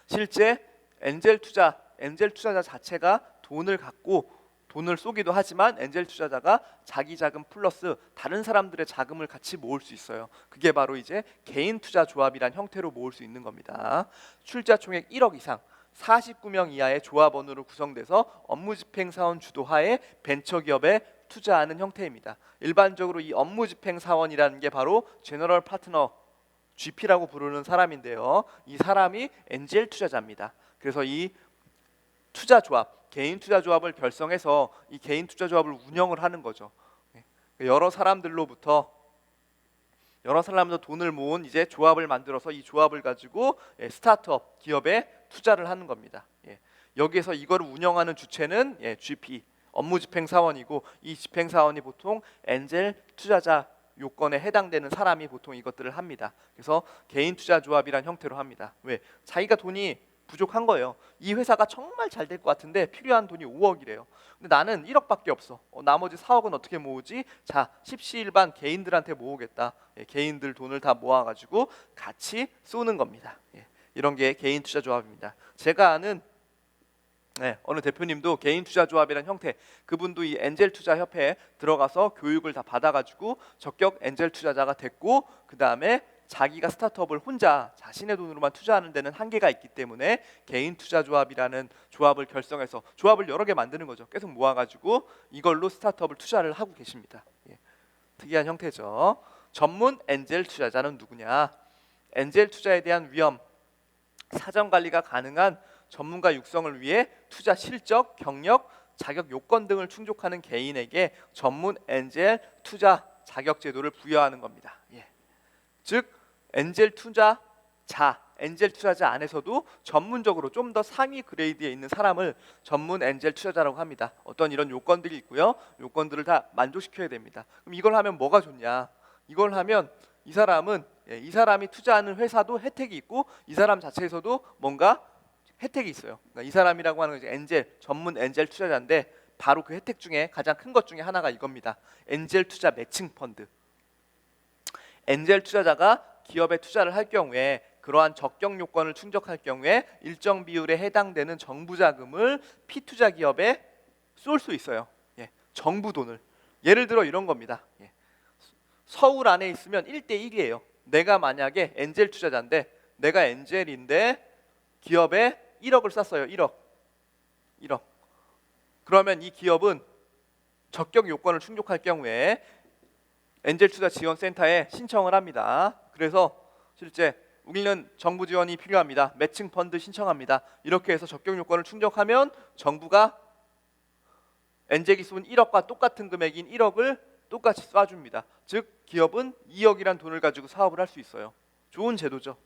S1: 실제 엔젤 투자자 자체가 돈을 갖고 돈을 쏘기도 하지만 엔젤 투자자가 자기 자금 플러스 다른 사람들의 자금을 같이 모을 수 있어요. 그게 바로 이제 개인 투자 조합이란 형태로 모을 수 있는 겁니다. 출자 총액 1억 이상 49명 이하의 조합원으로 구성돼서 업무 집행 사원 주도하에 벤처기업에 투자하는 형태입니다. 일반적으로 이 업무 집행 사원이라는 게 바로 제너럴 파트너 GP라고 부르는 사람인데요. 이 사람이 엔젤 투자자입니다. 그래서 이 투자 조합, 개인 투자 조합을 결성해서 이 개인 투자 조합을 운영을 하는 거죠. 여러 사람들로부터 돈을 모은 이제 조합을 만들어서 이 조합을 가지고 스타트업 기업에 투자를 하는 겁니다. 여기에서 이거를 운영하는 주체는 GP 업무 집행 사원이고, 이 집행 사원이 보통 엔젤 투자자 요건에 해당되는 사람이 보통 이것들을 합니다. 그래서 개인 투자 조합이란 형태로 합니다. 왜? 자기가 돈이 부족한 거예요. 이 회사가 정말 잘 될 것 같은데 필요한 돈이 5억이래요. 근데 나는 1억밖에 없어. 나머지 4억은 어떻게 모으지? 자, 십시일반 개인들한테 모으겠다. 개인들 돈을 다 모아가지고 같이 쏘는 겁니다. 이런 게 개인 투자 조합입니다. 제가 아는 어느 대표님도 개인 투자 조합이라는 형태, 그분도 이 엔젤 투자 협회에 들어가서 교육을 다 받아가지고 적격 엔젤 투자자가 됐고, 그 다음에 자기가 스타트업을 혼자 자신의 돈으로만 투자하는 데는 한계가 있기 때문에 개인 투자 조합이라는 조합을 결성해서 조합을 여러 개 만드는 거죠. 계속 모아가지고 이걸로 스타트업을 투자를 하고 계십니다. 특이한 형태죠. 전문 엔젤 투자자는 누구냐? 엔젤 투자에 대한 위험, 사전 관리가 가능한 전문가 육성을 위해 투자 실적, 경력, 자격 요건 등을 충족하는 개인에게 전문 엔젤 투자 자격 제도를 부여하는 겁니다. 즉 엔젤 투자자, 엔젤 투자자 안에서도 전문적으로 좀 더 상위 그레이드에 있는 사람을 전문 엔젤 투자자라고 합니다. 어떤 이런 요건들이 있고요. 요건들을 다 만족시켜야 됩니다. 그럼 이걸 하면 뭐가 좋냐? 이걸 하면 이 사람이 투자하는 회사도 혜택이 있고 이 사람 자체에서도 뭔가 혜택이 있어요. 그러니까 이 사람이라고 하는 건 엔젤, 전문 엔젤 투자자인데 바로 그 혜택 중에 가장 큰 것 중에 하나가 이겁니다. 엔젤 투자 매칭 펀드. 엔젤 투자자가 기업에 투자를 할 경우에 그러한 적격 요건을 충족할 경우에 일정 비율에 해당되는 정부 자금을 피투자 기업에 쏠 수 있어요. 정부 돈을. 예를 들어 이런 겁니다. 서울 안에 있으면 1대1이에요. 내가 만약에 엔젤 투자자인데 내가 엔젤인데 기업에 1억을 쐈어요. 1억. 그러면 이 기업은 적격 요건을 충족할 경우에 엔젤 투자 지원 센터에 신청을 합니다. 그래서 실제 우리는 정부 지원이 필요합니다. 매칭 펀드 신청합니다. 이렇게 해서 적격 요건을 충족하면 정부가 엔젤 기수분 1억과 똑같은 금액인 1억을 똑같이 쏴줍니다. 즉 기업은 2억이란 돈을 가지고 사업을 할 수 있어요. 좋은 제도죠.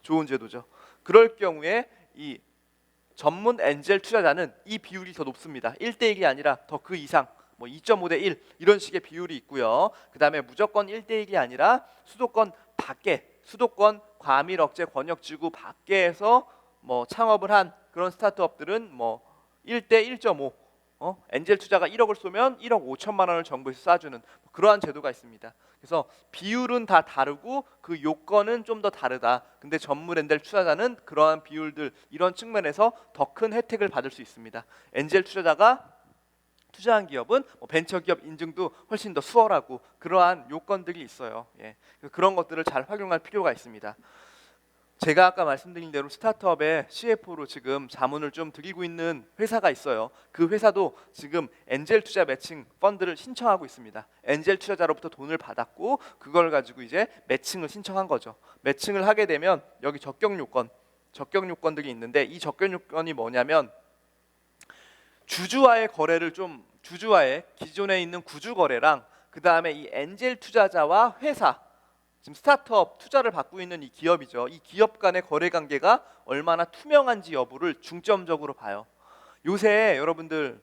S1: 좋은 제도죠. 그럴 경우에 이 전문 엔젤 투자자는 이 비율이 더 높습니다. 1대1이 아니라 더 그 이상 2.5대1 이런 식의 비율이 있고요. 그 다음에 무조건 1대1이 아니라 수도권 밖에, 수도권 과밀 억제 권역지구 밖에서 창업을 한 그런 스타트업들은 1대 1.5 엔젤 투자가 1억을 쏘면 1억 5천만 원을 정부에서 쏴주는 그러한 제도가 있습니다. 그래서 비율은 다 다르고 그 요건은 좀 더 다르다. 근데 전문 엔젤 투자자는 그러한 비율들 이런 측면에서 더 큰 혜택을 받을 수 있습니다. 엔젤 투자자가 투자한 기업은 벤처기업 인증도 훨씬 더 수월하고 그러한 요건들이 있어요. 그런 것들을 잘 활용할 필요가 있습니다. 제가 아까 말씀드린 대로 스타트업의 CFO로 지금 자문을 좀 드리고 있는 회사가 있어요. 그 회사도 지금 엔젤 투자 매칭 펀드를 신청하고 있습니다. 엔젤 투자자로부터 돈을 받았고 그걸 가지고 이제 매칭을 신청한 거죠. 매칭을 하게 되면 여기 적격 요건들이 있는데 이 적격 요건이 뭐냐면 주주와의 기존에 있는 구주 거래랑 그 다음에 이 엔젤 투자자와 회사 지금 스타트업 투자를 받고 있는 이 기업이죠. 이 기업 간의 거래 관계가 얼마나 투명한지 여부를 중점적으로 봐요. 요새 여러분들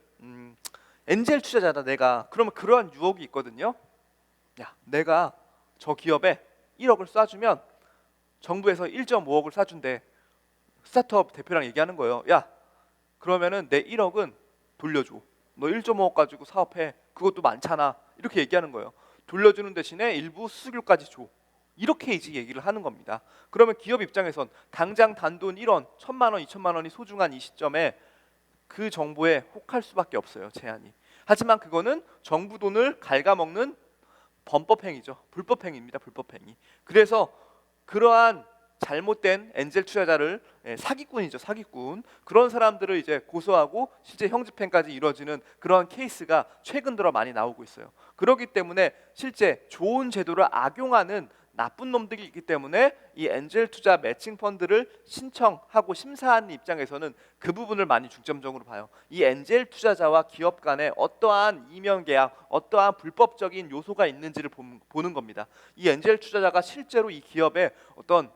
S1: 엔젤 투자자다 내가 그러면 그러한 유혹이 있거든요. 야, 내가 저 기업에 1억을 쏴주면 정부에서 1.5억을 쏴준대. 스타트업 대표랑 얘기하는 거예요. 야, 그러면은 내 1억은 돌려줘. 너 1.5억 가지고 사업해. 그것도 많잖아. 이렇게 얘기하는 거예요. 돌려주는 대신에 일부 수수료까지 줘. 이렇게 이제 얘기를 하는 겁니다. 그러면 기업 입장에선 당장 단돈 1원, 1,000만 원, 2,000만 원이 소중한 이 시점에 그 정보에 혹할 수밖에 없어요. 제한이. 하지만 그거는 정부 돈을 갉아먹는 범법행위죠. 불법행위입니다. 불법행위. 그래서 그러한 잘못된 엔젤 투자자를 사기꾼이죠. 사기꾼. 그런 사람들을 이제 고소하고 실제 형집행까지 이루어지는 그런 케이스가 최근 들어 많이 나오고 있어요. 그렇기 때문에 실제 좋은 제도를 악용하는 나쁜 놈들이 있기 때문에 이 엔젤 투자 매칭 펀드를 신청하고 심사하는 입장에서는 그 부분을 많이 중점적으로 봐요. 이 엔젤 투자자와 기업 간에 어떠한 이면 계약, 어떠한 불법적인 요소가 있는지를 보는 겁니다. 이 엔젤 투자자가 실제로 이 기업의 어떤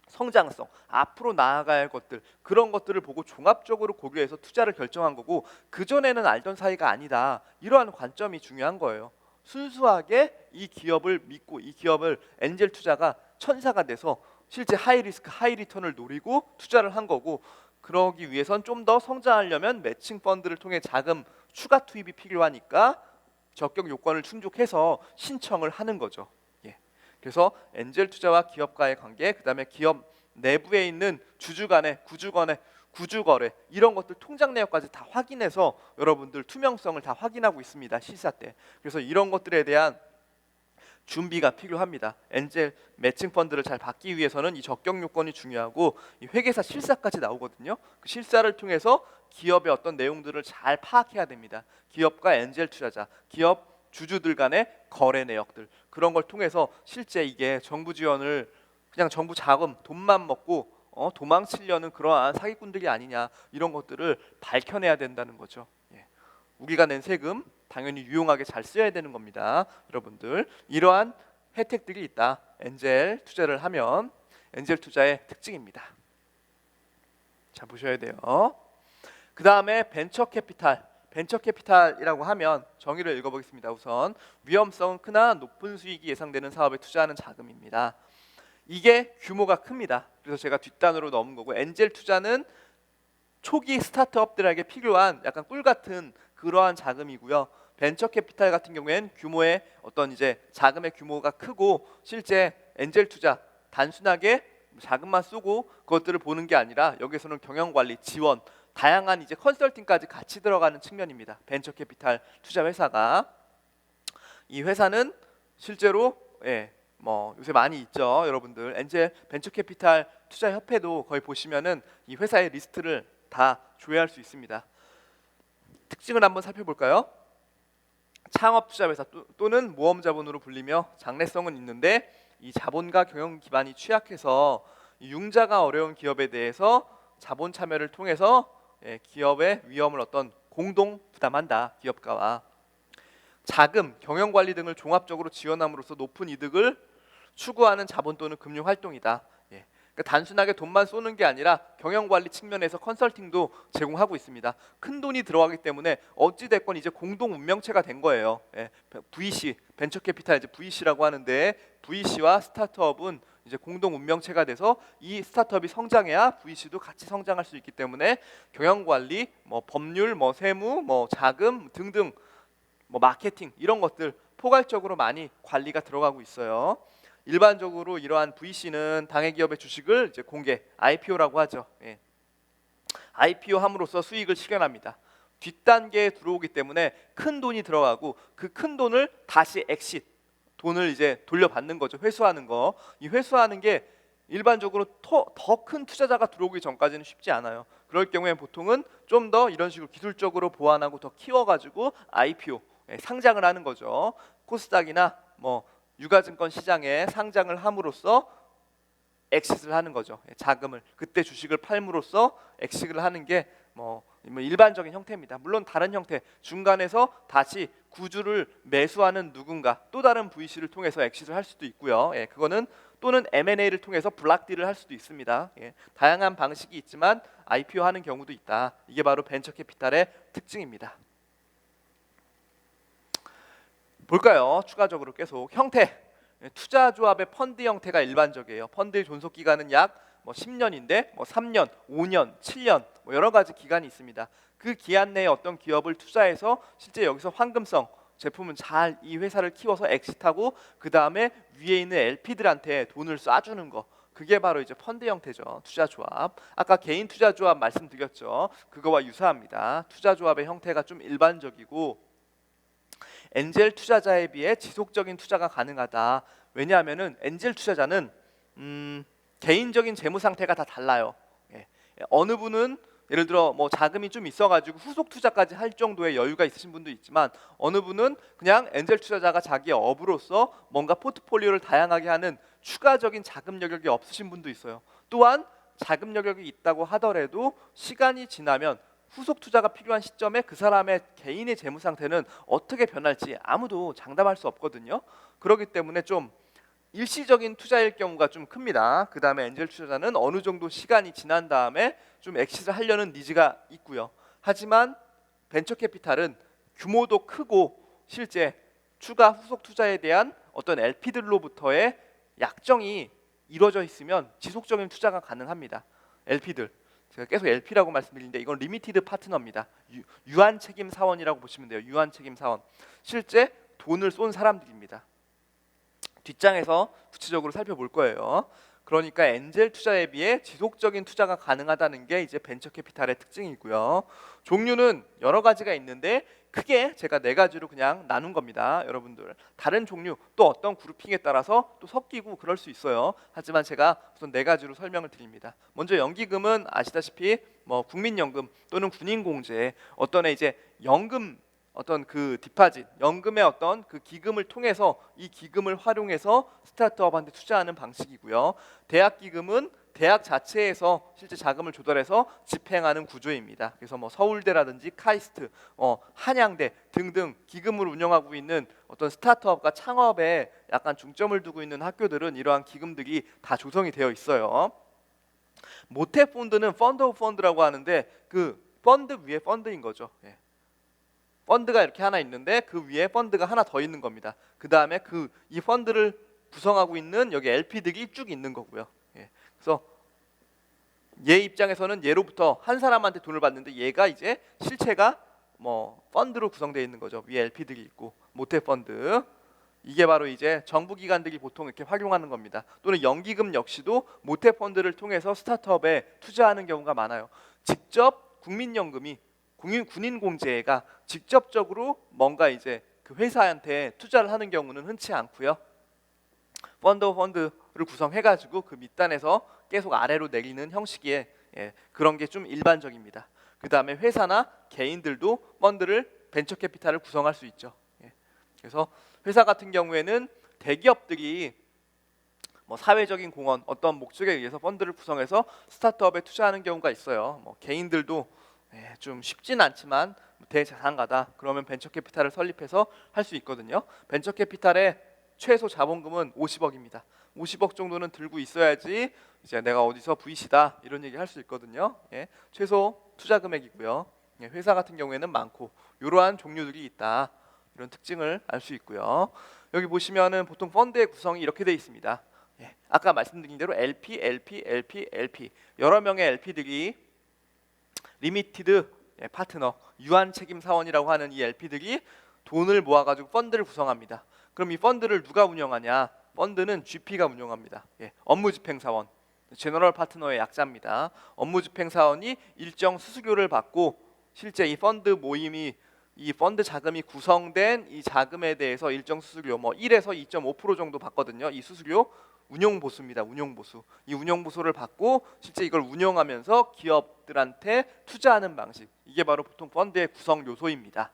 S1: 성장성, 앞으로 나아가야 할 것들 그런 것들을 보고 종합적으로 고려해서 투자를 결정한 거고 그전에는 알던 사이가 아니다. 이러한 관점이 중요한 거예요. 순수하게 이 기업을 믿고 이 기업을 엔젤 투자가 천사가 돼서 실제 하이 리스크 하이 리턴을 노리고 투자를 한 거고 그러기 위해선 좀 더 성장하려면 매칭 펀드를 통해 자금 추가 투입이 필요하니까 적격 요건을 충족해서 신청을 하는 거죠. 그래서 엔젤 투자와 기업과의 관계, 그다음에 기업 내부에 있는 주주 간의 구주 거래 이런 것들 통장 내역까지 다 확인해서 여러분들 투명성을 다 확인하고 있습니다. 시사 때. 그래서 이런 것들에 대한 준비가 필요합니다. 엔젤 매칭 펀드를 잘 받기 위해서는 이 적격 요건이 중요하고 이 회계사 실사까지 나오거든요. 그 실사를 통해서 기업의 어떤 내용들을 잘 파악해야 됩니다. 기업과 엔젤 투자자, 기업 주주들 간의 거래 내역들, 그런 걸 통해서 실제 이게 정부 지원을 그냥 정부 자금 돈만 먹고 도망치려는 그러한 사기꾼들이 아니냐, 이런 것들을 밝혀내야 된다는 거죠. 예. 우리가 낸 세금 당연히 유용하게 잘 써야 되는 겁니다. 여러분들, 이러한 혜택들이 있다. 엔젤 투자를 하면 엔젤 투자의 특징입니다. 자, 보셔야 돼요. 그 다음에 벤처 캐피탈. 벤처 캐피탈이라고 하면 정의를 읽어보겠습니다. 우선 위험성은 크나 높은 수익이 예상되는 사업에 투자하는 자금입니다. 이게 규모가 큽니다. 그래서 제가 뒷단으로 넣은 거고, 엔젤 투자는 초기 스타트업들에게 필요한 약간 꿀 같은 그러한 자금이고요. 벤처 캐피탈 같은 경우에는 규모의 어떤 이제 자금의 규모가 크고, 실제 엔젤 투자 단순하게 자금만 쏘고 그것들을 보는 게 아니라 여기서는 경영 관리, 지원, 다양한 이제 컨설팅까지 같이 들어가는 측면입니다. 벤처 캐피탈 투자 회사가, 이 회사는 실제로 뭐 요새 많이 있죠. 여러분들, 엔젤 벤처 캐피탈 투자 협회도 거의 보시면은 이 회사의 리스트를 다 조회할 수 있습니다. 특징을 한번 살펴볼까요? 창업 투자 회사 또는 모험 자본으로 불리며 장래성은 있는데 이 자본과 경영 기반이 취약해서 융자가 어려운 기업에 대해서 자본 참여를 통해서 기업의 위험을 어떤 공동 부담한다. 기업가와 자금, 경영 관리 등을 종합적으로 지원함으로써 높은 이득을 추구하는 자본 또는 금융 활동이다. 그러니까 단순하게 돈만 쏘는 게 아니라 경영 관리 측면에서 컨설팅도 제공하고 있습니다. 큰 돈이 들어가기 때문에 어찌 됐건 이제 공동 운명체가 된 거예요. VC, 벤처 캐피탈 이제 VC라고 하는데, VC와 스타트업은 이제 공동 운명체가 돼서 이 스타트업이 성장해야 VC도 같이 성장할 수 있기 때문에 경영 관리, 뭐 법률, 뭐 세무, 뭐 자금 등등, 뭐 마케팅, 이런 것들 포괄적으로 많이 관리가 들어가고 있어요. 일반적으로 이러한 VC는 당해 기업의 주식을 이제 공개, IPO라고 하죠. IPO 함으로써 수익을 실현합니다. 뒷단계에 들어오기 때문에 큰 돈이 들어가고 그 큰 돈을 다시 엑싯, 돈을 이제 돌려받는 거죠. 회수하는 거. 이 회수하는 게 일반적으로 더 큰 투자자가 들어오기 전까지는 쉽지 않아요. 그럴 경우에 보통은 좀 더 이런 식으로 기술적으로 보완하고 더 키워가지고 IPO, 상장을 하는 거죠. 코스닥이나 뭐 유가증권 시장에 상장을 함으로써 엑싯을 하는 거죠. 자금을 그때 주식을 팔므로써 엑싯을 하는 게 뭐 일반적인 형태입니다. 물론 다른 형태, 중간에서 다시 구주를 매수하는 누군가, 또 다른 VC를 통해서 엑싯을 할 수도 있고요. 그거는 또는 M&A를 통해서 블락딜을 할 수도 있습니다. 다양한 방식이 있지만 IPO 하는 경우도 있다. 이게 바로 벤처 캐피탈의 특징입니다. 볼까요? 추가적으로 계속 형태, 투자조합의 펀드 형태가 일반적이에요. 펀드의 존속 기간은 약 10년인데 3년, 5년, 7년 여러 가지 기간이 있습니다. 그 기한 내에 어떤 기업을 투자해서 실제 여기서 황금성 제품은 잘 이 회사를 키워서 엑싯하고 그 다음에 위에 있는 LP들한테 돈을 쏴주는 거, 그게 바로 이제 펀드 형태죠. 투자조합. 아까 개인 투자조합 말씀드렸죠. 그거와 유사합니다. 투자조합의 형태가 좀 일반적이고 엔젤 투자자에 비해 지속적인 투자가 가능하다. 왜냐하면은 엔젤 투자자는 개인적인 재무 상태가 다 달라요. 어느 분은 예를 들어 뭐 자금이 좀 있어가지고 후속 투자까지 할 정도의 여유가 있으신 분도 있지만, 어느 분은 그냥 엔젤 투자자가 자기의 업으로서 뭔가 포트폴리오를 다양하게 하는 추가적인 자금 여력이 없으신 분도 있어요. 또한 자금 여력이 있다고 하더라도 시간이 지나면 후속 투자가 필요한 시점에 그 사람의 개인의 재무 상태는 어떻게 변할지 아무도 장담할 수 없거든요. 그렇기 때문에 좀 일시적인 투자일 경우가 좀 큽니다. 그 다음에 엔젤 투자자는 어느 정도 시간이 지난 다음에 좀 엑싯을 하려는 니즈가 있고요. 하지만 벤처 캐피탈은 규모도 크고 실제 추가 후속 투자에 대한 어떤 LP들로부터의 약정이 이루어져 있으면 지속적인 투자가 가능합니다. LP들, 제가 계속 LP라고 말씀드리는데 이건 리미티드 파트너입니다. 유한 책임 사원이라고 보시면 돼요. 유한 책임 사원. 실제 돈을 쏜 사람들입니다. 뒷장에서 구체적으로 살펴볼 거예요. 그러니까 엔젤 투자에 비해 지속적인 투자가 가능하다는 게 이제 벤처 캐피탈의 특징이고요. 종류는 여러 가지가 있는데 크게 제가 네 가지로 그냥 나눈 겁니다. 여러분들 다른 종류 또 어떤 그룹핑에 따라서 또 섞이고 그럴 수 있어요. 하지만 제가 우선 네 가지로 설명을 드립니다. 먼저 연기금은 아시다시피 뭐 국민연금 또는 군인공제 어떤 이제 연금 어떤 그 디파짓 연금의 어떤 그 기금을 통해서 이 기금을 활용해서 스타트업한테 투자하는 방식이고요. 대학 기금은 대학 자체에서 실제 자금을 조달해서 집행하는 구조입니다. 그래서 뭐 서울대라든지 카이스트, 한양대 등등 기금을 운영하고 있는 어떤 스타트업과 창업에 약간 중점을 두고 있는 학교들은 이러한 기금들이 다 조성이 되어 있어요. 모태 펀드는 펀드 오브 펀드라고 하는데 그 펀드 위에 펀드인 거죠. 예. 펀드가 이렇게 하나 있는데 그 위에 펀드가 하나 더 있는 겁니다. 그 다음에 이 펀드를 구성하고 있는 여기 LP들이 쭉 있는 거고요. 예. 그래서 얘 입장에서는 얘로부터 한 사람한테 돈을 받는데 얘가 이제 실체가 뭐 펀드로 구성되어 있는 거죠. 위에 LP들이 있고 모태 펀드. 이게 바로 이제 정부 기관들이 보통 이렇게 활용하는 겁니다. 또는 연기금 역시도 모태 펀드를 통해서 스타트업에 투자하는 경우가 많아요. 직접 국민연금이 군인공제가 직접적으로 뭔가 이제 그 회사한테 투자를 하는 경우는 흔치 않고요. 펀드 오브 펀드를 구성해가지고 그 밑단에서 계속 아래로 내리는 형식의 그런 게 좀 일반적입니다. 그 다음에 회사나 개인들도 펀드를 벤처 캐피탈을 구성할 수 있죠. 그래서 회사 같은 경우에는 대기업들이 뭐 사회적인 공헌 어떤 목적에 의해서 펀드를 구성해서 스타트업에 투자하는 경우가 있어요. 뭐 개인들도 좀 쉽진 않지만 대자산가다 그러면 벤처 캐피탈을 설립해서 할 수 있거든요. 벤처 캐피탈의 최소 자본금은 50억입니다. 50억 정도는 들고 있어야지 이제 내가 어디서 VC다 이런 얘기 할 수 있거든요. 최소 투자 금액이고요. 회사 같은 경우에는 많고 이러한 종류들이 있다. 이런 특징을 알 수 있고요. 여기 보시면은 보통 펀드의 구성이 이렇게 되어 있습니다. 아까 말씀드린 대로 LP, LP, LP, LP 여러 명의 LP들이 리미티드 파트너, 유한 책임 사원이라고 하는 이 LP들이 돈을 모아가지고 펀드를 구성합니다. 그럼 이 펀드를 누가 운영하냐? 펀드는 GP가 운영합니다. 업무집행사원, 제너럴 파트너의 약자입니다. 업무집행사원이 일정 수수료를 받고 실제 이 펀드 모임이 이 펀드 자금이 구성된 이 자금에 대해서 일정 수수료 뭐 1에서 2.5% 정도 받거든요. 이 수수료 운용보수입니다. 운용보수. 이 운용보수를 받고 실제 이걸 운영하면서 기업들한테 투자하는 방식. 이게 바로 보통 펀드의 구성 요소입니다.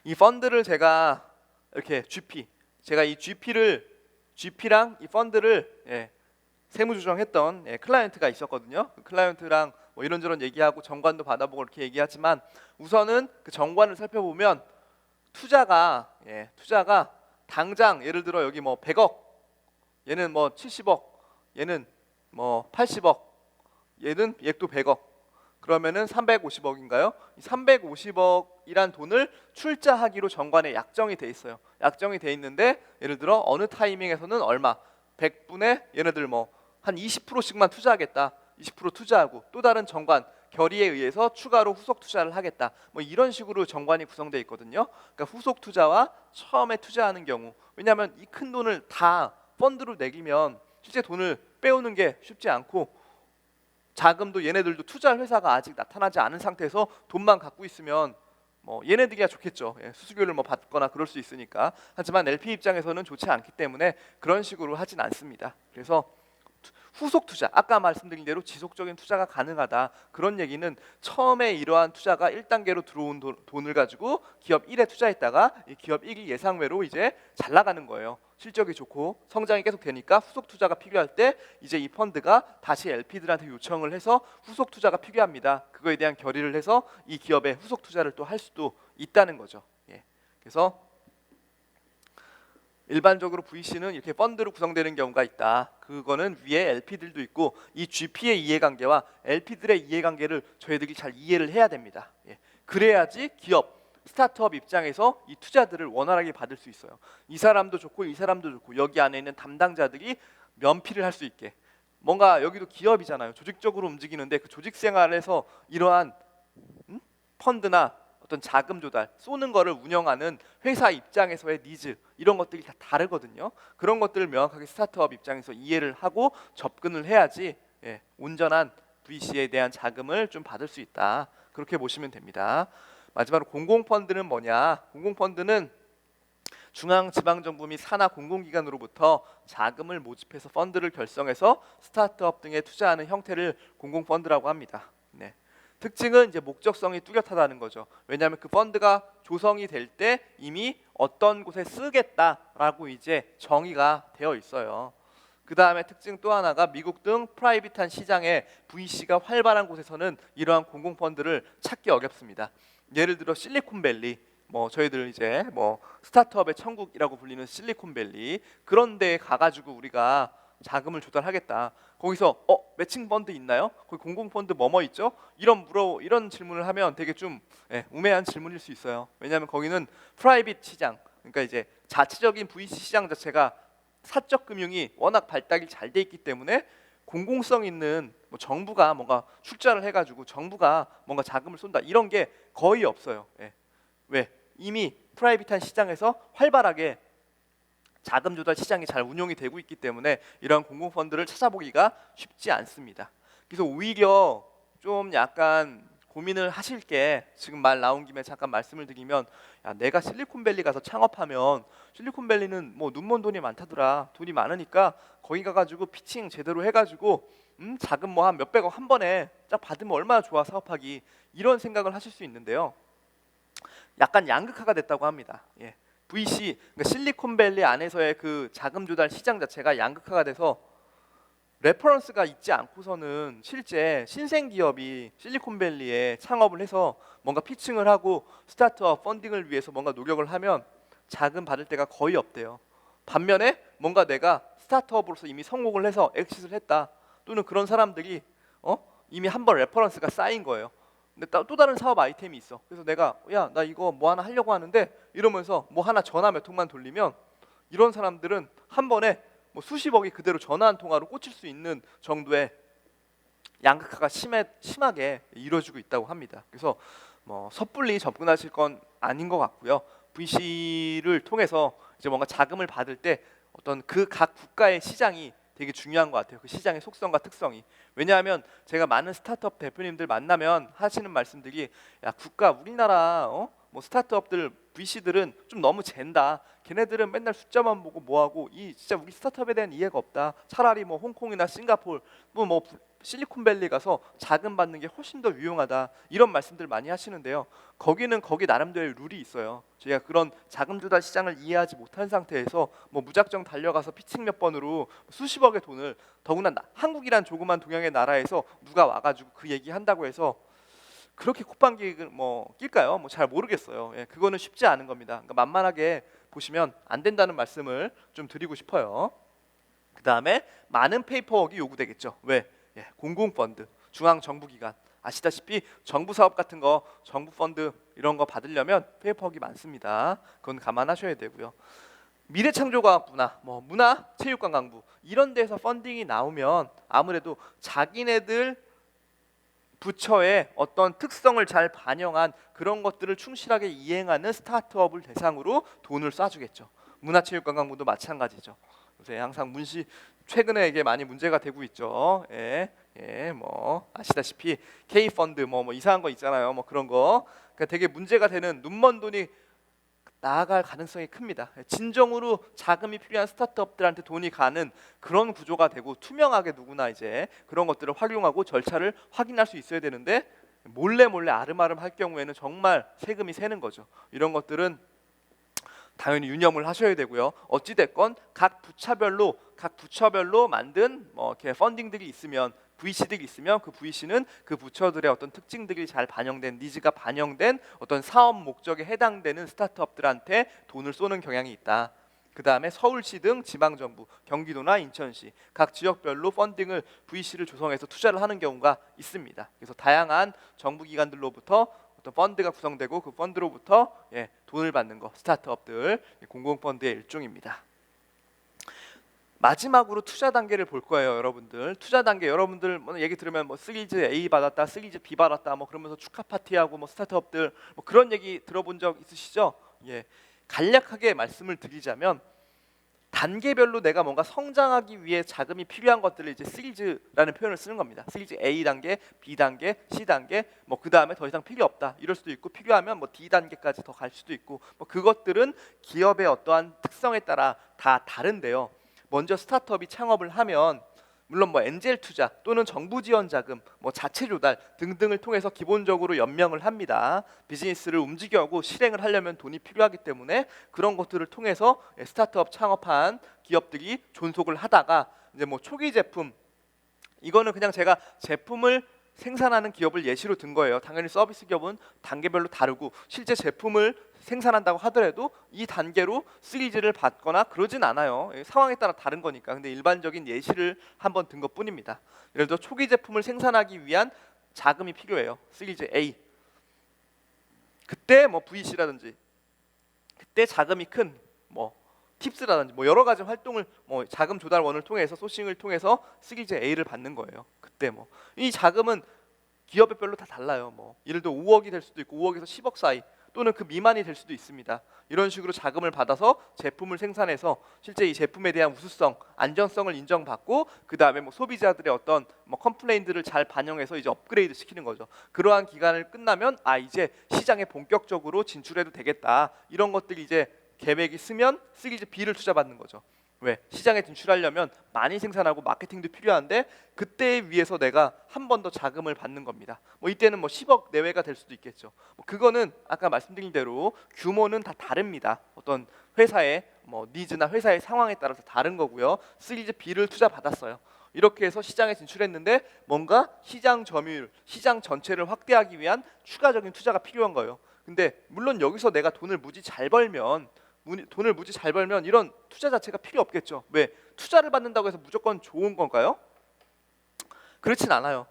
S1: 이 펀드를 제가 이렇게 제가 이 GP랑 이 펀드를 세무조정했던 클라이언트가 있었거든요. 그 클라이언트랑 뭐 이런저런 얘기하고 정관도 받아보고 이렇게 얘기하지만 우선은 그 정관을 살펴보면 투자가 당장 예를 들어 여기 뭐 100억 얘는 뭐 70억 얘는 뭐 80억 얘는 얘도 100억 그러면은 350억인가요? 이 350억이란 돈을 출자하기로 정관에 약정이 돼 있어요. 약정이 돼 있는데 예를 들어 어느 타이밍에서는 얼마 100분에 얘네들 뭐 한 20%씩만 투자하겠다. 20% 투자하고 또 다른 정관 결의에 의해서 추가로 후속 투자를 하겠다. 뭐 이런 식으로 정관이 구성되어 있거든요. 그러니까 후속 투자와 처음에 투자하는 경우 왜냐하면 이 큰 돈을 다 펀드로 내기면 실제 돈을 빼오는 게 쉽지 않고 자금도 얘네들도 투자할 회사가 아직 나타나지 않은 상태에서 돈만 갖고 있으면 뭐 얘네들이야 좋겠죠. 수수료를 뭐 받거나 그럴 수 있으니까. 하지만 LP 입장에서는 좋지 않기 때문에 그런 식으로 하진 않습니다. 그래서 후속 투자, 아까 말씀드린 대로 지속적인 투자가 가능하다. 그런 얘기는 처음에 이러한 투자가 1단계로 들어온 돈을 가지고 기업 1에 투자했다가 이 기업 1이 예상외로 이제 잘 나가는 거예요. 실적이 좋고 성장이 계속 되니까 후속 투자가 필요할 때 이제 이 펀드가 다시 LP들한테 요청을 해서 후속 투자가 필요합니다. 그거에 대한 결의를 해서 이 기업에 후속 투자를 또 할 수도 있다는 거죠. 그래서 일반적으로 VC는 이렇게 펀드로 구성되는 경우가 있다. 그거는 위에 LP들도 있고 이 GP의 이해관계와 LP들의 이해관계를 저희들이 잘 이해를 해야 됩니다. 그래야지 기업, 스타트업 입장에서 이 투자들을 원활하게 받을 수 있어요. 이 사람도 좋고 이 사람도 좋고 여기 안에 있는 담당자들이 면피를 할 수 있게 뭔가 여기도 기업이잖아요. 조직적으로 움직이는데 그 조직 생활에서 이러한 펀드나 어떤 자금 조달, 쏘는 거를 운영하는 회사 입장에서의 니즈 이런 것들이 다 다르거든요. 그런 것들을 명확하게 스타트업 입장에서 이해를 하고 접근을 해야지 온전한 VC에 대한 자금을 좀 받을 수 있다. 그렇게 보시면 됩니다. 마지막으로 공공펀드는 뭐냐? 공공펀드는 중앙지방정부 및 산하 공공기관으로부터 자금을 모집해서 펀드를 결성해서 스타트업 등에 투자하는 형태를 공공펀드라고 합니다. 네. 특징은 이제 목적성이 뚜렷하다는 거죠. 왜냐하면 그 펀드가 조성이 될 때 이미 어떤 곳에 쓰겠다라고 이제 정의가 되어 있어요. 그 다음에 특징 또 하나가 미국 등 프라이빗한 시장에 VC가 활발한 곳에서는 이러한 공공펀드를 찾기 어렵습니다. 예를 들어 실리콘밸리, 저희들 이제 스타트업의 천국이라고 불리는 실리콘밸리, 그런 데에 가가지고 우리가 자금을 조달하겠다. 거기서 매칭 펀드 있나요? 거기 공공펀드 뭐뭐 있죠? 이런 질문을 하면 되게 좀 우매한 질문일 수 있어요. 왜냐하면 거기는 프라이빗 시장, 그러니까 이제 자체적인 VC 시장 자체가 사적 금융이 워낙 발달이 잘 돼 있기 때문에 공공성 있는 정부가 뭔가 출자를 해가지고 정부가 뭔가 자금을 쏜다 이런 게 거의 없어요. 왜? 이미 프라이빗한 시장에서 활발하게 자금 조달 시장이 잘 운용이 되고 있기 때문에 이런 공공펀드를 찾아보기가 쉽지 않습니다. 그래서 오히려 좀 약간 고민을 하실 게, 지금 말 나온 김에 잠깐 말씀을 드리면, 야, 내가 실리콘밸리 가서 창업하면 실리콘밸리는 눈먼 돈이 많다더라. 돈이 많으니까 거기 가가지고 피칭 제대로 해가지고 자금 한 몇백억 한 번에 쫙 받으면 얼마나 좋아 사업하기, 이런 생각을 하실 수 있는데요. 약간 양극화가 됐다고 합니다. VC, 그러니까 실리콘밸리 안에서의 그 자금 조달 시장 자체가 양극화가 돼서 레퍼런스가 있지 않고서는 실제 신생 기업이 실리콘밸리에 창업을 해서 뭔가 피칭을 하고 스타트업 펀딩을 위해서 뭔가 노력을 하면 자금 받을 때가 거의 없대요. 반면에 뭔가 내가 스타트업으로서 이미 성공을 해서 엑시트를 했다, 또는 그런 사람들이 이미 한 번 레퍼런스가 쌓인 거예요. 근데 또 다른 사업 아이템이 있어. 그래서 내가 나 이거 뭐 하나 하려고 하는데, 이러면서 하나 전화 몇 통만 돌리면 이런 사람들은 한 번에 수십억이 그대로 전화 한 통화로 꽂힐 수 있는 정도의 양극화가 심하게 이루어지고 있다고 합니다. 그래서 섣불리 접근하실 건 아닌 것 같고요. VC를 통해서 이제 뭔가 자금을 받을 때 어떤 그 각 국가의 시장이 되게 중요한 것 같아요. 그 시장의 속성과 특성이. 왜냐하면 제가 많은 스타트업 대표님들 만나면 하시는 말씀들이, 야, 우리나라 스타트업들 VC들은 좀 너무 잰다. 걔네들은 맨날 숫자만 보고 뭐하고 진짜 우리 스타트업에 대한 이해가 없다. 차라리 홍콩이나 싱가포르, 실리콘밸리 가서 자금 받는 게 훨씬 더 유용하다. 이런 말씀들 많이 하시는데요. 거기는 거기 나름대로의 룰이 있어요. 저희가 그런 자금 조달 시장을 이해하지 못한 상태에서 무작정 달려가서 피칭 몇 번으로 수십억의 돈을, 더구나 한국이란 조그만 동양의 나라에서 누가 와가지고 그 얘기 한다고 해서 그렇게 콧방귀를 낄까요? 잘 모르겠어요. 그거는 쉽지 않은 겁니다. 그러니까 만만하게 보시면 안 된다는 말씀을 좀 드리고 싶어요. 그 다음에 많은 페이퍼워크가 요구되겠죠. 왜? 공공펀드, 중앙정부기관, 아시다시피 정부 사업 같은 거, 정부 펀드 이런 거 받으려면 페이퍼워크가 많습니다. 그건 감안하셔야 되고요. 미래창조과학부나 문화, 체육관광부 이런 데서 펀딩이 나오면 아무래도 자기네들 부처의 어떤 특성을 잘 반영한 그런 것들을 충실하게 이행하는 스타트업을 대상으로 돈을 쏴주겠죠. 문화체육관광부도 마찬가지죠. 요새 항상 최근에 이게 많이 문제가 되고 있죠. 아시다시피 K 펀드 이상한 거 있잖아요. 그런 거. 그러니까 되게 문제가 되는, 눈먼 돈이 나아갈 가능성이 큽니다. 진정으로 자금이 필요한 스타트업들한테 돈이 가는 그런 구조가 되고, 투명하게 누구나 이제 그런 것들을 활용하고 절차를 확인할 수 있어야 되는데, 몰래 아름아름 할 경우에는 정말 세금이 새는 거죠. 이런 것들은 당연히 유념을 하셔야 되고요. 어찌 됐건 각 부처별로 만든 이렇게 펀딩들이 있으면, VC들이 있으면 그 VC는 그 부처들의 어떤 특징들이 잘 반영된, 니즈가 반영된 어떤 사업 목적에 해당되는 스타트업들한테 돈을 쏘는 경향이 있다. 그 다음에 서울시 등 지방정부, 경기도나 인천시 각 지역별로 펀딩을, VC를 조성해서 투자를 하는 경우가 있습니다. 그래서 다양한 정부기관들로부터 어떤 펀드가 구성되고 그 펀드로부터 돈을 받는 거, 스타트업들, 공공펀드의 일종입니다. 마지막으로 투자 단계를 볼 거예요, 여러분들. 투자 단계, 여러분들 얘기 들으면 시리즈 A 받았다, 시리즈 B 받았다, 그러면서 축하 파티하고 스타트업들 그런 얘기 들어본 적 있으시죠? 간략하게 말씀을 드리자면 단계별로 내가 뭔가 성장하기 위해 자금이 필요한 것들을 이제 시리즈라는 표현을 쓰는 겁니다. 시리즈 A 단계, B 단계, C 단계, 뭐 그 다음에 더 이상 필요 없다 이럴 수도 있고, 필요하면 뭐 D 단계까지 더 갈 수도 있고, 뭐 그것들은 기업의 어떠한 특성에 따라 다 다른데요. 먼저 스타트업이 창업을 하면 물론 뭐 엔젤 투자 또는 정부 지원 자금, 뭐 자체 조달 등등을 통해서 기본적으로 연명을 합니다. 비즈니스를 움직여고 실행을 하려면 돈이 필요하기 때문에 그런 것들을 통해서 스타트업 창업한 기업들이 존속을 하다가, 이제 뭐 초기 제품, 이거는 그냥 제가 제품을 생산하는 기업을 예시로 든 거예요. 당연히 서비스 기업은 단계별로 다르고 실제 제품을 생산한다고 하더라도 이 단계로 시리즈를 받거나 그러진 않아요. 상황에 따라 다른 거니까. 근데 일반적인 예시를 한번 든 것뿐입니다. 예를 들어 초기 제품을 생산하기 위한 자금이 필요해요. 시리즈 A. 그때 뭐 VC라든지 그때 자금이 큰 뭐 팁스라든지 뭐 여러 가지 활동을, 뭐 자금 조달원을 통해서 소싱을 통해서 시리즈 A를 받는 거예요. 그때 뭐 이 자금은 기업별로 다 달라요. 뭐 예를 들어 5억이 될 수도 있고 5억에서 10억 사이 또는 그 미만이 될 수도 있습니다. 이런 식으로 자금을 받아서 제품을 생산해서 실제 이 제품에 대한 우수성, 안전성을 인정받고 그 다음에 뭐 소비자들의 어떤 뭐 컴플레인들을 잘 반영해서 이제 업그레이드 시키는 거죠. 그러한 기간을 끝나면 이제 시장에 본격적으로 진출해도 되겠다. 이런 것들이 이제 계획이 쓰면 시리즈 B를 투자받는 거죠. 왜? 시장에 진출하려면 많이 생산하고 마케팅도 필요한데 그때에 위해서 내가 한 번 더 자금을 받는 겁니다. 뭐 이때는 뭐 10억 내외가 될 수도 있겠죠. 뭐 그거는 아까 말씀드린 대로 규모는 다 다릅니다. 어떤 회사의 뭐 니즈나 회사의 상황에 따라서 다른 거고요. 시리즈 B를 투자 받았어요. 이렇게 해서 시장에 진출했는데 뭔가 시장 점유율, 시장 전체를 확대하기 위한 추가적인 투자가 필요한 거예요. 근데 물론 여기서 내가 돈을 무지 잘 벌면 이런 투자 자체가 필요 없겠죠. 왜? 투자를 받는다고 해서 무조건 좋은 건가요? 그렇진 않아요.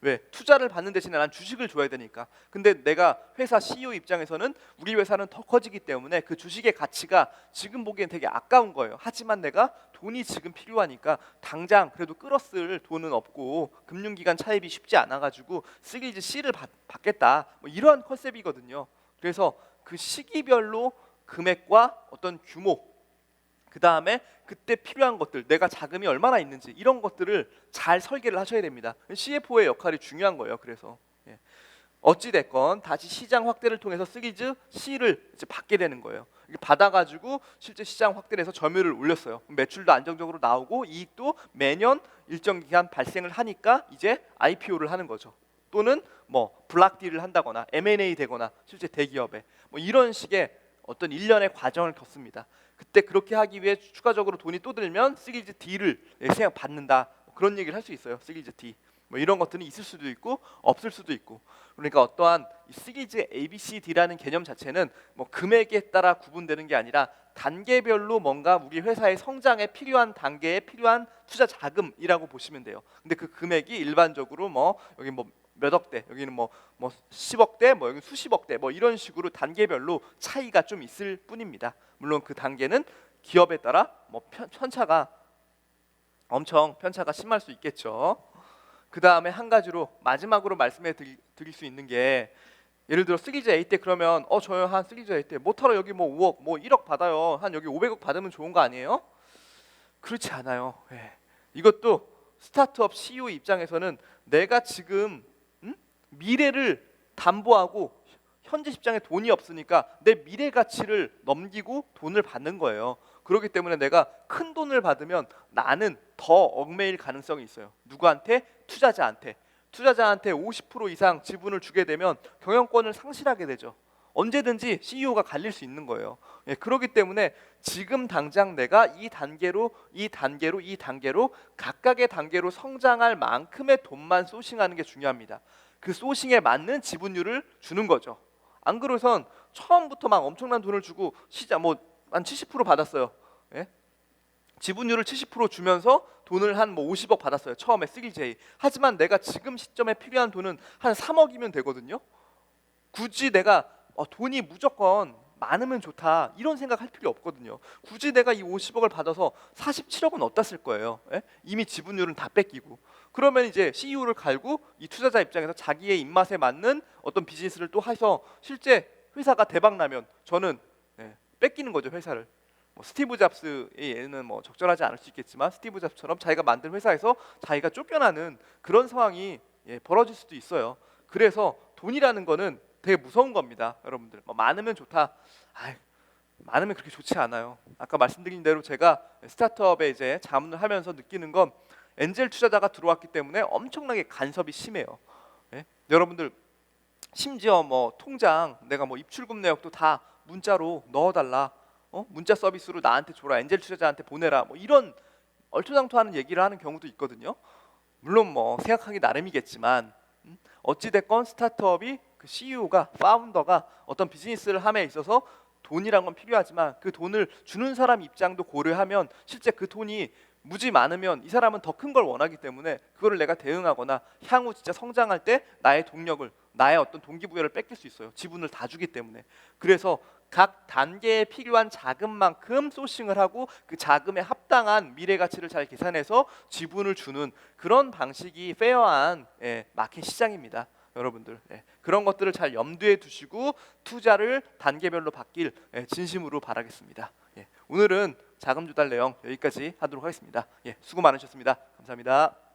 S1: 왜? 투자를 받는 대신에 난 주식을 줘야 되니까. 근데 내가 회사 CEO 입장에서는 우리 회사는 더 커지기 때문에 그 주식의 가치가 지금 보기엔 되게 아까운 거예요. 하지만 내가 돈이 지금 필요하니까 당장 그래도 끌었을 돈은 없고 금융기관 차입이 쉽지 않아가지고 시리즈 C를 받겠다. 뭐 이러한 컨셉이거든요. 그래서 그 시기별로 금액과 어떤 규모, 그 다음에 그때 필요한 것들, 내가 자금이 얼마나 있는지 이런 것들을 잘 설계를 하셔야 됩니다. CFO의 역할이 중요한 거예요. 그래서 어찌 됐건 다시 시장 확대를 통해서 시리즈 C를 이제 받게 되는 거예요. 받아가지고 실제 시장 확대를 해서 점유율을 올렸어요. 매출도 안정적으로 나오고 이익도 매년 일정 기간 발생을 하니까 이제 IPO를 하는 거죠. 또는 뭐 블락 딜을 한다거나 M&A 되거나 실제 대기업에 뭐 이런 식의 어떤 일련의 과정을 겪습니다. 그때 그렇게 하기 위해 추가적으로 돈이 또 들면 시리즈 D를 생각 받는다. 그런 얘기를 할 수 있어요. 시리즈 D. 뭐 이런 것들은 있을 수도 있고 없을 수도 있고. 그러니까 어떠한 시리즈 A, B, C, D라는 개념 자체는 뭐 금액에 따라 구분되는 게 아니라 단계별로 뭔가 우리 회사의 성장에 필요한 단계에 필요한 투자 자금이라고 보시면 돼요. 근데 그 금액이 일반적으로 뭐 여기 뭐 몇 억대, 여기는 뭐 10억대, 뭐 여기 수십억대, 뭐 이런 식으로 단계별로 차이가 좀 있을 뿐입니다. 물론 그 단계는 기업에 따라 뭐 편차가 엄청 편차가 심할 수 있겠죠. 그 다음에 한 가지로 마지막으로 말씀해 드릴 수 있는 게, 예를 들어 시리즈 A 때 그러면 저요 한 시리즈 A 때 못하러 여기 뭐 5억, 뭐 1억 받아요. 한 여기 500억 받으면 좋은 거 아니에요? 그렇지 않아요. 이것도 스타트업 CEO 입장에서는 내가 지금 미래를 담보하고 현재 시장에 돈이 없으니까 내 미래 가치를 넘기고 돈을 받는 거예요. 그렇기 때문에 내가 큰 돈을 받으면 나는 더 얽매일 가능성이 있어요. 누구한테? 투자자한테 50% 이상 지분을 주게 되면 경영권을 상실하게 되죠. 언제든지 CEO가 갈릴 수 있는 거예요. 그렇기 때문에 지금 당장 내가 이 단계로 각각의 단계로 성장할 만큼의 돈만 소싱하는 게 중요합니다. 그 소싱에 맞는 지분율을 주는 거죠. 안 그러선 처음부터 막 엄청난 돈을 주고 시장 뭐 한 70% 받았어요. 지분율을 70% 주면서 돈을 한 뭐 50억 받았어요. 처음에 시리즈 A. 하지만 내가 지금 시점에 필요한 돈은 한 3억이면 되거든요. 굳이 내가 돈이 무조건 많으면 좋다 이런 생각할 필요 없거든요. 굳이 내가 이 50억을 받아서 47억은 어디다 쓸 거예요? 이미 지분율은 다 뺏기고. 그러면 이제 CEO를 갈고 이 투자자 입장에서 자기의 입맛에 맞는 어떤 비즈니스를 또 해서 실제 회사가 대박 나면 저는 뺏기는 거죠, 회사를. 뭐 스티브 잡스의 예는 뭐 적절하지 않을 수 있겠지만 스티브 잡스처럼 자기가 만든 회사에서 자기가 쫓겨나는 그런 상황이 벌어질 수도 있어요. 그래서 돈이라는 거는 되게 무서운 겁니다, 여러분들. 뭐 많으면 좋다. 아이, 많으면 그렇게 좋지 않아요. 아까 말씀드린 대로 제가 스타트업에 이제 자문을 하면서 느끼는 건 엔젤 투자자가 들어왔기 때문에 엄청나게 간섭이 심해요. 예? 여러분들 심지어 뭐 통장 내가 뭐 입출금 내역도 다 문자로 넣어달라. 문자 서비스로 나한테 줘라. 엔젤 투자자한테 보내라. 뭐 이런 얼토당토하는 얘기를 하는 경우도 있거든요. 물론 뭐 생각하기 나름이겠지만 어찌 됐건 스타트업이 그 CEO가 파운더가 어떤 비즈니스를 함에 있어서 돈이란 건 필요하지만 그 돈을 주는 사람 입장도 고려하면 실제 그 돈이 무지 많으면 이 사람은 더 큰 걸 원하기 때문에 그거를 내가 대응하거나 향후 진짜 성장할 때 나의 동력을 나의 어떤 동기부여를 뺏길 수 있어요. 지분을 다 주기 때문에. 그래서 각 단계에 필요한 자금만큼 소싱을 하고 그 자금에 합당한 미래 가치를 잘 계산해서 지분을 주는 그런 방식이 페어한 마켓 시장입니다. 여러분들 그런 것들을 잘 염두에 두시고 투자를 단계별로 받길 진심으로 바라겠습니다. 오늘은 자금 조달 내용 여기까지 하도록 하겠습니다. 수고 많으셨습니다. 감사합니다.